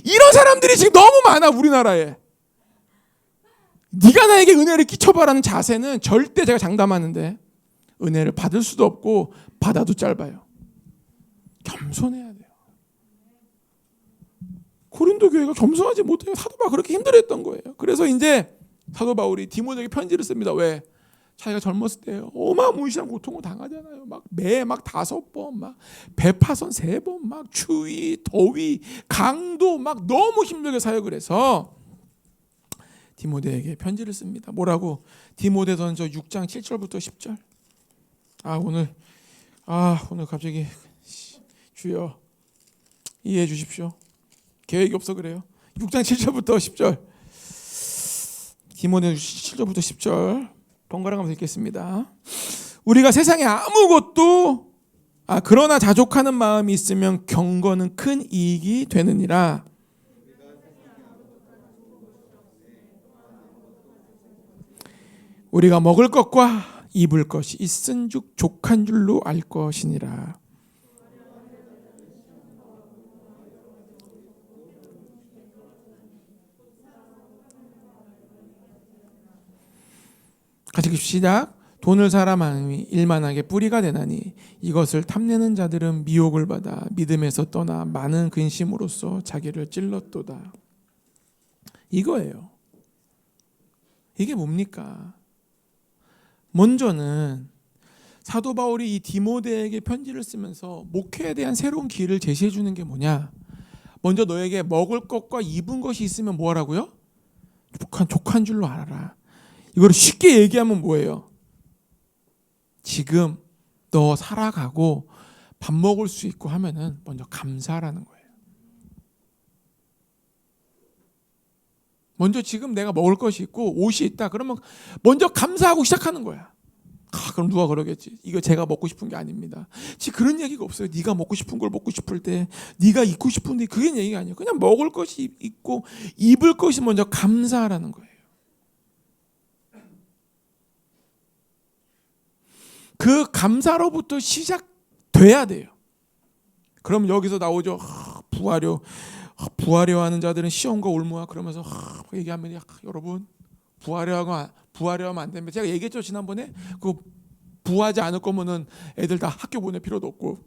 Speaker 1: 이런 사람들이 지금 너무 많아 우리나라에. 네가 나에게 은혜를 끼쳐봐라는 자세는 절대 제가 장담하는데 은혜를 받을 수도 없고 받아도 짧아요. 겸손해야 돼요. 고린도 교회가 겸손하지 못해요. 사도 바울 그렇게 힘들어했던 거예요. 그래서 이제 사도 바울이 디모데에게 편지를 씁니다. 왜? 자기가 젊었을 때 어마무시한 고통을 당하잖아요. 막 매 막 5번, 막 배파선 3번, 막 추위, 더위, 강도 막 너무 힘들게 사역을 해서 디모데에게 편지를 씁니다. 뭐라고? 디모데전서 6장 7절부터 10절. 오늘 갑자기 주여 이해해 주십시오. 계획이 없어 그래요. 6장 7절부터 10절. 디모데 7절부터 10절. 번갈아 가면서 읽겠습니다. 우리가 세상에 아무것도 그러나 자족하는 마음이 있으면 경건은 큰 이익이 되느니라. 우리가 먹을 것과 입을 것이 있은즉 족한 줄로 알 것이니라. 같이 시작. 돈을 사람 마음이 일만하게 뿌리가 되나니 이것을 탐내는 자들은 미혹을 받아 믿음에서 떠나 많은 근심으로써 자기를 찔렀도다. 이거예요. 이게 뭡니까? 먼저는 사도 바울이 이 디모데에게 편지를 쓰면서 목회에 대한 새로운 길을 제시해 주는 게 뭐냐? 먼저 너에게 먹을 것과 입은 것이 있으면 뭐 하라고요? 족한 줄로 알아라. 이걸 쉽게 얘기하면 뭐예요? 지금 너 살아가고 밥 먹을 수 있고 하면은 먼저 감사하라는 거예요. 먼저 지금 내가 먹을 것이 있고 옷이 있다. 그러면 먼저 감사하고 시작하는 거야. 그럼 누가 그러겠지. 이거 제가 먹고 싶은 게 아닙니다. 지금 그런 얘기가 없어요. 네가 먹고 싶은 걸 먹고 싶을 때, 네가 입고 싶은데 그게 얘기가 아니에요. 그냥 먹을 것이 있고 입을 것이 먼저 감사하라는 거예요. 그 감사로부터 시작돼야 돼요. 그럼 여기서 나오죠. 부하려하는 자들은 시험과 올무야. 그러면서 얘기하면 여러분 부하려하면 안 됩니다. 제가 얘기했죠 지난번에. 그 부하지 않을 거면은 애들 다 학교 보낼 필요도 없고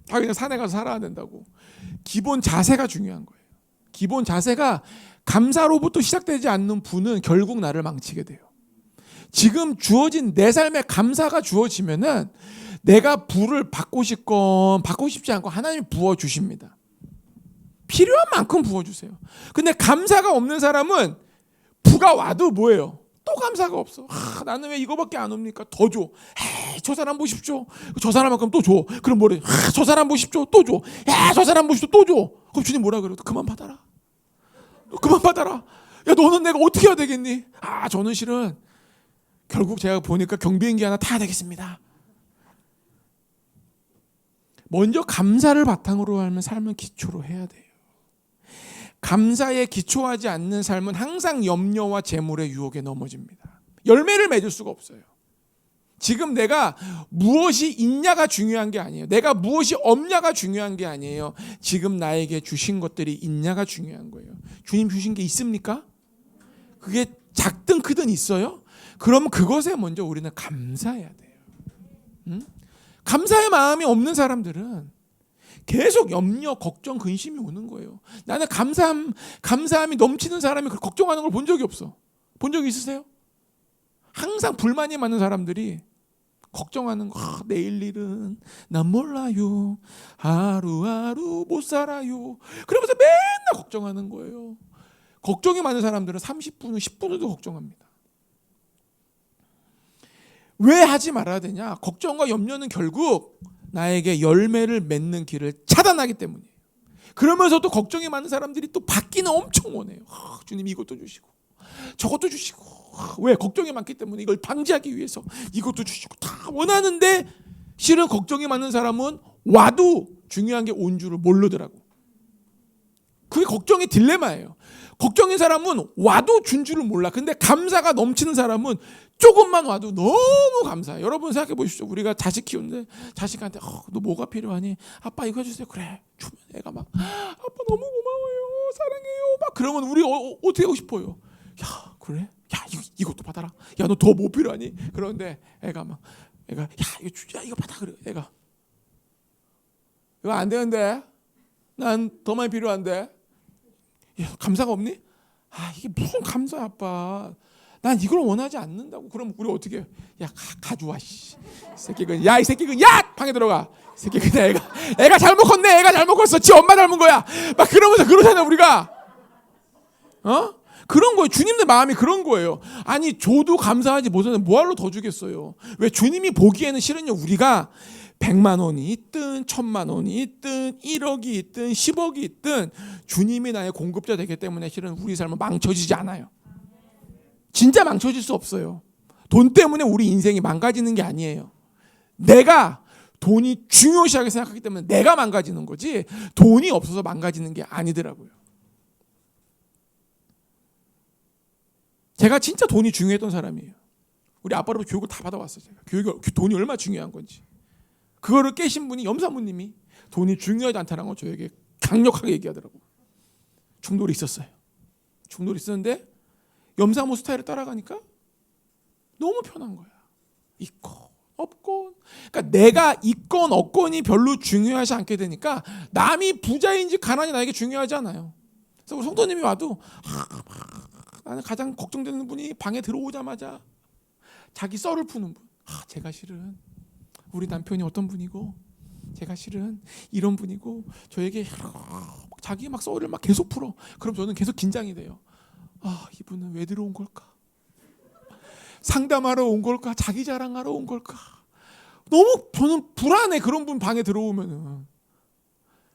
Speaker 1: 그냥 산에 가서 살아야 된다고. 기본 자세가 중요한 거예요. 기본 자세가 감사로부터 시작되지 않는 부는 결국 나를 망치게 돼요. 지금 주어진 내 삶에 감사가 주어지면은 내가 부를 받고 싶건 받고 싶지 않고 하나님이 부어주십니다. 필요한 만큼 부어주세요. 근데 감사가 없는 사람은 부가 와도 뭐예요? 또 감사가 없어. 나는 왜 이거밖에 안 옵니까? 더 줘. 저 사람 보십시오. 저 사람만큼 또 줘. 그럼 뭐래? 저 사람 보십시오. 또 줘. 저 사람 보십시오. 또 줘. 그럼 주님 뭐라 그래요? 그만 받아라. 그만 받아라. 야 너는 내가 어떻게 해야 되겠니? 저는 실은 결국 제가 보니까 경비행기 하나 타야 되겠습니다. 먼저 감사를 바탕으로 하면 삶은 기초로 해야 돼요. 감사에 기초하지 않는 삶은 항상 염려와 재물의 유혹에 넘어집니다. 열매를 맺을 수가 없어요. 지금 내가 무엇이 있냐가 중요한 게 아니에요. 내가 무엇이 없냐가 중요한 게 아니에요. 지금 나에게 주신 것들이 있냐가 중요한 거예요. 주님 주신 게 있습니까? 그게 작든 크든 있어요? 그럼 그것에 먼저 우리는 감사해야 돼요. 응? 감사의 마음이 없는 사람들은 계속 염려, 걱정, 근심이 오는 거예요. 나는 감사함이 넘치는 사람이 걱정하는 걸 본 적이 없어. 본 적 있으세요? 항상 불만이 많은 사람들이 걱정하는 거, 내일 일은 난 몰라요. 하루하루 못 살아요. 그러면서 맨날 걱정하는 거예요. 걱정이 많은 사람들은 30분, 10분도 걱정합니다. 왜 하지 말아야 되냐? 걱정과 염려는 결국 나에게 열매를 맺는 길을 차단하기 때문이에요. 그러면서도 걱정이 많은 사람들이 또 받기는 엄청 원해요. 주님 이것도 주시고 저것도 주시고. 왜? 걱정이 많기 때문에 이걸 방지하기 위해서 이것도 주시고 다 원하는데 실은 걱정이 많은 사람은 와도 중요한 게 온 줄을 모르더라고. 그게 걱정의 딜레마예요. 걱정인 사람은 와도 준 줄을 몰라. 근데 감사가 넘치는 사람은 조금만 와도 너무 감사해요. 여러분 생각해 보십시오. 우리가 자식 키우는데 자식한테 너 뭐가 필요하니? 아빠 이거 해주세요. 그래. 주면 애가 막 아빠 너무 고마워요. 사랑해요. 막 그러면 우리 어떻게 하고 싶어요? 야 그래? 야 이것도 받아라. 야 너 더 뭐 필요하니? 그런데 애가 야 이거 받아 그래. 애가 이거 안 되는데 난 더 많이 필요한데. 야, 감사가 없니? 이게 무슨 감사야 아빠. 난 이걸 원하지 않는다고. 그럼 우리 어떻게 해? 야 가져와 씨. 이 새끼가 야 방에 들어가. 이 새끼 그냥 애가 잘못 컸네. 애가 잘못 컸어. 지 엄마 닮은 거야. 막 그러면서 그러잖아 우리가. 그런 거예요. 주님의 마음이 그런 거예요. 아니 줘도 감사하지 못하는 뭐하러 더 주겠어요. 왜? 주님이 보기에는 실은요 우리가 100만 원이 있든 1000만 원이 있든 1억이 있든 10억이 있든 주님이 나의 공급자 되기 때문에 실은 우리 삶은 망쳐지지 않아요. 진짜 망쳐질 수 없어요. 돈 때문에 우리 인생이 망가지는 게 아니에요. 내가 돈이 중요시하게 생각하기 때문에 내가 망가지는 거지 돈이 없어서 망가지는 게 아니더라고요. 제가 진짜 돈이 중요했던 사람이에요. 우리 아빠로부터 교육을 다 받아왔어요. 제가 돈이 얼마나 중요한 건지. 그거를 깨신 분이 염사모님이 돈이 중요하지 않다는 걸 저에게 강력하게 얘기하더라고요. 충돌이 있었어요. 충돌이 있었는데 염사모 스타일을 따라가니까 너무 편한 거야. 있건 없건. 그러니까 내가 있건 없건이 별로 중요하지 않게 되니까 남이 부자인지 가난이 나에게 중요하지 않아요. 그래서 우리 성도님이 와도 나는 가장 걱정되는 분이 방에 들어오자마자 자기 썰을 푸는 분. 제가 실은 우리 남편이 어떤 분이고 제가 실은 이런 분이고 저에게 자기 막 썰을 막 계속 풀어. 그럼 저는 계속 긴장이 돼요. 이분은 왜 들어온 걸까? 상담하러 온 걸까? 자기 자랑하러 온 걸까? 너무 저는 불안해. 그런 분 방에 들어오면은.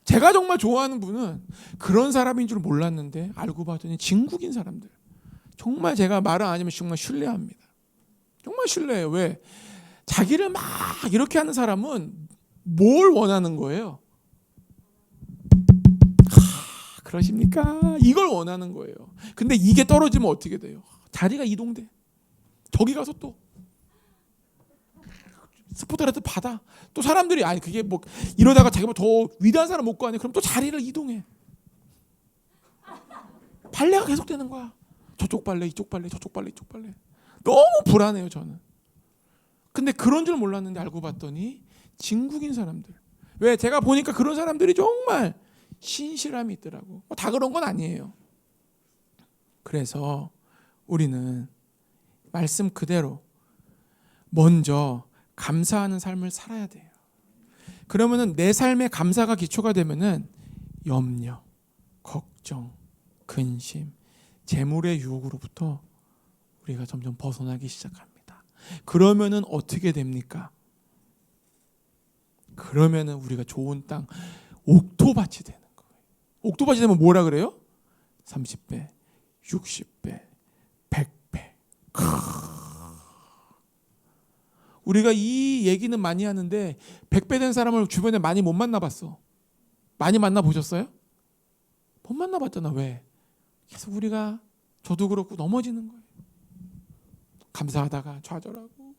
Speaker 1: 제가 정말 좋아하는 분은 그런 사람인 줄 몰랐는데 알고 봤더니 진국인 사람들. 정말 제가 말을 안 하면 정말 신뢰합니다. 정말 신뢰해요. 왜? 자기를 막 이렇게 하는 사람은 뭘 원하는 거예요? 그러십니까? 이걸 원하는 거예요. 근데 이게 떨어지면 어떻게 돼요? 자리가 이동돼. 저기 가서 또 스포트라이트 받아. 또 사람들이 그게 뭐 이러다가 자기보다 더 위대한 사람 못 구하네. 그럼 또 자리를 이동해. 발레가 계속되는 거야. 저쪽 발레, 이쪽 발레, 저쪽 발레, 이쪽 발레. 너무 불안해요 저는. 근데 그런 줄 몰랐는데 알고 봤더니 진국인 사람들. 왜? 제가 보니까 그런 사람들이 정말 신실함이 있더라고. 다 그런 건 아니에요. 그래서 우리는 말씀 그대로 먼저 감사하는 삶을 살아야 돼요. 그러면은 내 삶의 감사가 기초가 되면은 염려, 걱정, 근심, 재물의 유혹으로부터 우리가 점점 벗어나기 시작합니다. 그러면은 어떻게 됩니까? 그러면은 우리가 좋은 땅 옥토밭이 되는 거예요. 옥토밭이 되면 뭐라 그래요? 30배, 60배, 100배. 우리가 이 얘기는 많이 하는데 100배 된 사람을 주변에 많이 못 만나봤어. 많이 만나보셨어요? 못 만나봤잖아. 왜? 계속 우리가 저도 그렇고 넘어지는 거예요. 감사하다가 좌절하고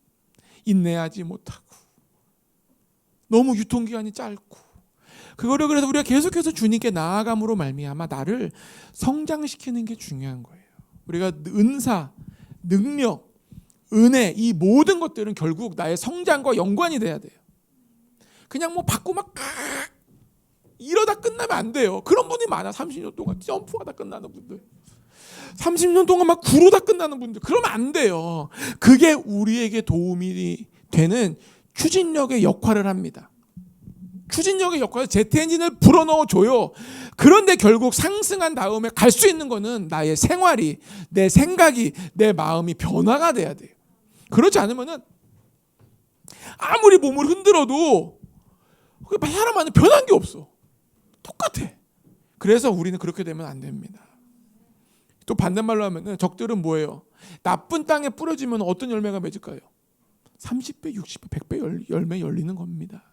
Speaker 1: 인내하지 못하고 너무 유통기한이 짧고 그거를 그래서 우리가 계속해서 주님께 나아감으로 말미암아 나를 성장시키는 게 중요한 거예요. 우리가 은사, 능력, 은혜 이 모든 것들은 결국 나의 성장과 연관이 돼야 돼요. 그냥 뭐 받고 막 이러다 끝나면 안 돼요. 그런 분이 많아. 30년 동안 점프하다 끝나는 분들. 30년 동안 막 구르다 끝나는 분들. 그러면 안 돼요. 그게 우리에게 도움이 되는 추진력의 역할을 합니다. 추진력의 역할을 제트 엔진을 불어넣어 줘요. 그런데 결국 상승한 다음에 갈 수 있는 거는 나의 생활이, 내 생각이, 내 마음이 변화가 돼야 돼요. 그렇지 않으면은 아무리 몸을 흔들어도 사람한테 변한 게 없어. 똑같아. 그래서 우리는 그렇게 되면 안 됩니다. 또 반대말로 하면은 적들은 뭐예요? 나쁜 땅에 뿌려지면 어떤 열매가 맺을까요? 30배, 60배, 100배 열매 열리는 겁니다.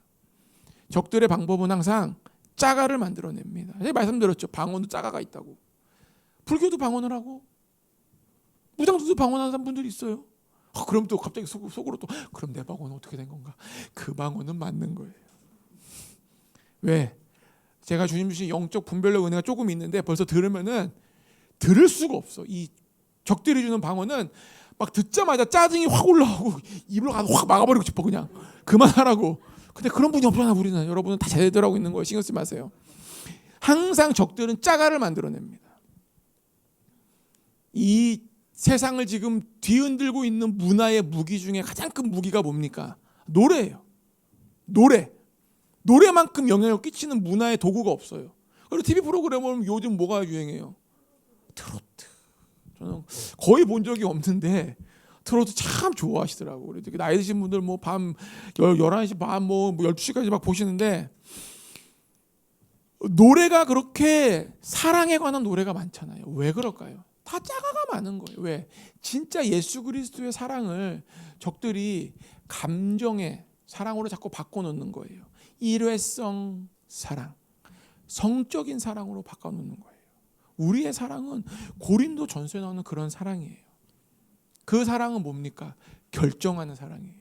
Speaker 1: 적들의 방법은 항상 짜가를 만들어냅니다. 제가 말씀드렸죠. 방언도 짜가가 있다고. 불교도 방언을 하고 무당들도 방언하는 분들이 있어요. 그럼 또 갑자기 속으로 또 그럼 내 방언은 어떻게 된 건가? 그 방언은 맞는 거예요. 왜? 제가 주님 주신 영적 분별력 은혜가 조금 있는데 벌써 들으면은 들을 수가 없어. 이 적들이 주는 방언은 막 듣자마자 짜증이 확 올라오고 입을 가서 확 막아버리고 싶어. 그냥 그만하라고. 근데 그런 분이 없잖아. 우리는. 여러분은 다 제대로 하고 있는 거예요. 신경 쓰지 마세요. 항상 적들은 짜가를 만들어냅니다. 이 세상을 지금 뒤흔들고 있는 문화의 무기 중에 가장 큰 무기가 뭡니까? 노래예요. 노래만큼 영향을 끼치는 문화의 도구가 없어요. 그리고 TV 프로그램을 요즘 뭐가 유행해요? 트로트. 저는 거의 본 적이 없는데 트로트 참 좋아하시더라고. 그래서 나이 드신 분들 뭐 밤 11시 반 뭐 12시까지 막 보시는데 노래가 그렇게 사랑에 관한 노래가 많잖아요. 왜 그럴까요? 다 짜가가 많은 거예요. 왜? 진짜 예수 그리스도의 사랑을 적들이 감정의 사랑으로 자꾸 바꿔놓는 거예요. 일회성 사랑, 성적인 사랑으로 바꿔놓는 거예요. 우리의 사랑은 고린도 전서에 나오는 그런 사랑이에요. 그 사랑은 뭡니까? 결정하는 사랑이에요.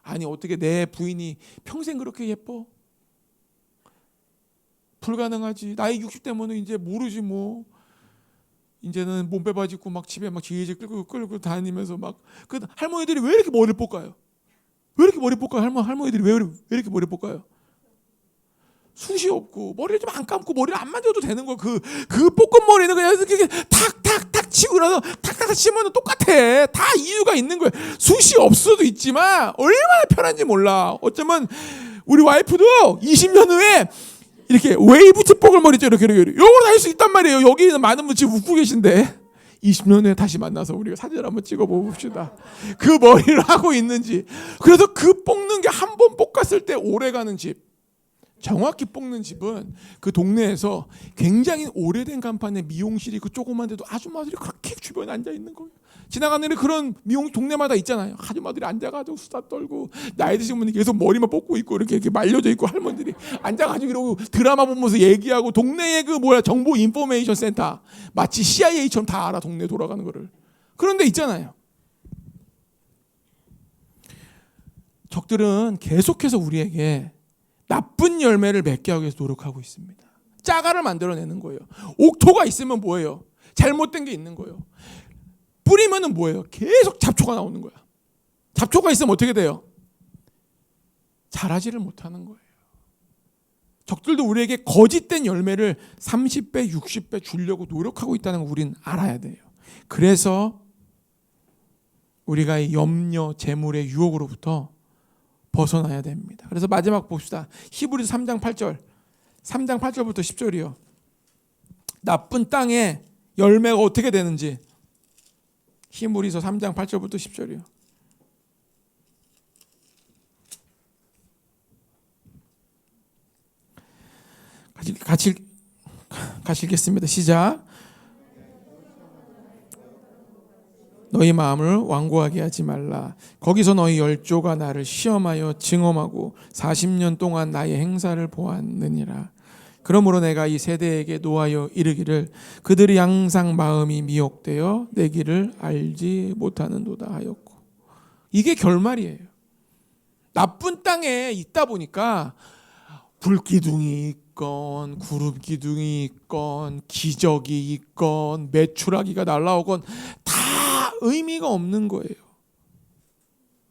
Speaker 1: 아니 어떻게 내 부인이 평생 그렇게 예뻐? 불가능하지. 나이 60대면은 이제 모르지 뭐. 이제는 몸빼바지 입고 막 집에 막 지지직 끌고 다니면서 막 그 할머니들이 왜 이렇게 머리를 볶아요? 왜 이렇게 머리 볶아요? 할머니들이 왜 이렇게 머리 볶아요? 숱이 없고 머리를 좀 안 감고 머리를 안 만져도 되는 거. 그 볶은 머리는 그냥 이렇게 탁탁탁 치고 나서 탁탁탁 치면 똑같아. 다 이유가 있는 거예요. 숱이 없어도 있지만 얼마나 편한지 몰라. 어쩌면 우리 와이프도 20년 후에 이렇게 웨이브 볶을 머리 있죠. 이렇게 요걸 할 수 있단 말이에요. 여기 있는 많은 분 지금 웃고 계신데 20년 후에 다시 만나서 우리가 사진을 한번 찍어 봅시다. 그 머리를 하고 있는지. 그래서 그 볶는 게 한 번 볶았을 때 오래가는 집, 정확히 볶는 집은 그 동네에서 굉장히 오래된 간판의 미용실이 그 조그만 데도 아줌마들이 그렇게 주변에 앉아 있는 거예요. 지나가는 그런 미용 동네마다 있잖아요. 아줌마들이 앉아가지고 수다 떨고 나이 드신 분이 계속 머리만 뽑고 있고 이렇게 말려져 있고 할머니들이 앉아가지고 이러고 드라마 보면서 얘기하고 동네의 그 정보 인포메이션 센터 마치 CIA처럼 다 알아. 동네 돌아가는 거를. 그런데 있잖아요. 적들은 계속해서 우리에게 나쁜 열매를 맺게 하기 위해서 노력하고 있습니다. 짜가를 만들어내는 거예요. 옥토가 있으면 뭐예요? 잘못된 게 있는 거예요. 뿌리면은 뭐예요? 계속 잡초가 나오는 거야. 잡초가 있으면 어떻게 돼요? 자라지를 못하는 거예요. 적들도 우리에게 거짓된 열매를 30배, 60배 주려고 노력하고 있다는 걸 우리는 알아야 돼요. 그래서 우리가 이 염려, 재물의 유혹으로부터 벗어나야 됩니다. 그래서 마지막 봅시다. 히브리서 3장 8절. 3장 8절부터 10절이요. 나쁜 땅에 열매가 어떻게 되는지. 히브리서 3장 8절부터 10절이요. 같이 읽겠습니다. 시작. 너희 마음을 완고하게 하지 말라. 거기서 너희 열조가 나를 시험하여 증험하고 40년 동안 나의 행사를 보았느니라. 그러므로 내가 이 세대에게 노하여 이르기를 그들이 항상 마음이 미혹되어 내 길을 알지 못하는도다 하였고. 이게 결말이에요. 나쁜 땅에 있다 보니까 불기둥이 있건 구름기둥이 있건 기적이 있건 메추라기가 날아오건 다 의미가 없는 거예요.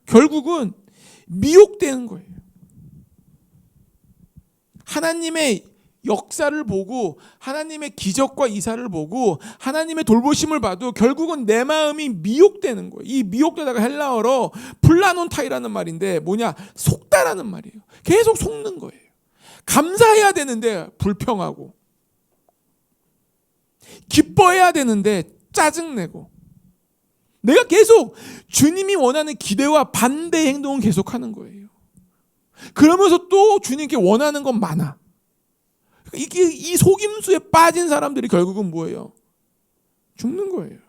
Speaker 1: 결국은 미혹되는 거예요. 하나님의 역사를 보고 하나님의 기적과 이사를 보고 하나님의 돌보심을 봐도 결국은 내 마음이 미혹되는 거예요. 이 미혹되다가 헬라어로 플라논타이라는 말인데 뭐냐? 속다라는 말이에요. 계속 속는 거예요. 감사해야 되는데 불평하고 기뻐해야 되는데 짜증내고 내가 계속 주님이 원하는 기대와 반대 행동을 계속하는 거예요. 그러면서 또 주님께 원하는 건 많아. 이게 이 속임수에 빠진 사람들이 결국은 뭐예요? 죽는 거예요.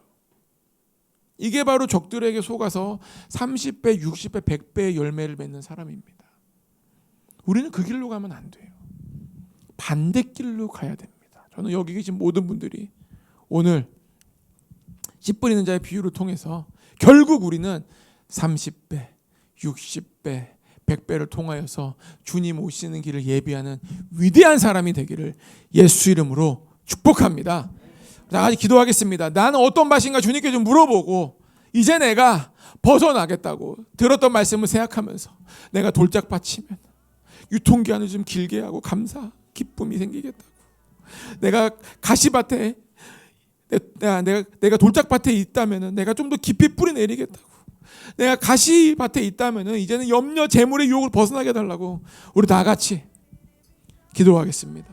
Speaker 1: 이게 바로 적들에게 속아서 30배, 60배, 100배의 열매를 맺는 사람입니다. 우리는 그 길로 가면 안 돼요. 반대길로 가야 됩니다. 저는 여기 계신 모든 분들이 오늘 씨 뿌리는 자의 비유를 통해서 결국 우리는 30배, 60배, 100배를 통하여서 주님 오시는 길을 예비하는 위대한 사람이 되기를 예수 이름으로 축복합니다. 자, 같이 기도하겠습니다. 나는 어떤 밭인가 주님께 좀 물어보고 이제 내가 벗어나겠다고 들었던 말씀을 생각하면서 내가 돌짝밭이면 유통기한을 좀 길게 하고 감사, 기쁨이 생기겠다고. 내가 가시밭에 내가 돌짝밭에 있다면은 내가 좀 더 깊이 뿌리 내리겠다고. 내가 가시밭에 있다면은 이제는 염려 재물의 유혹을 벗어나게 해달라고 우리 다 같이 기도하겠습니다.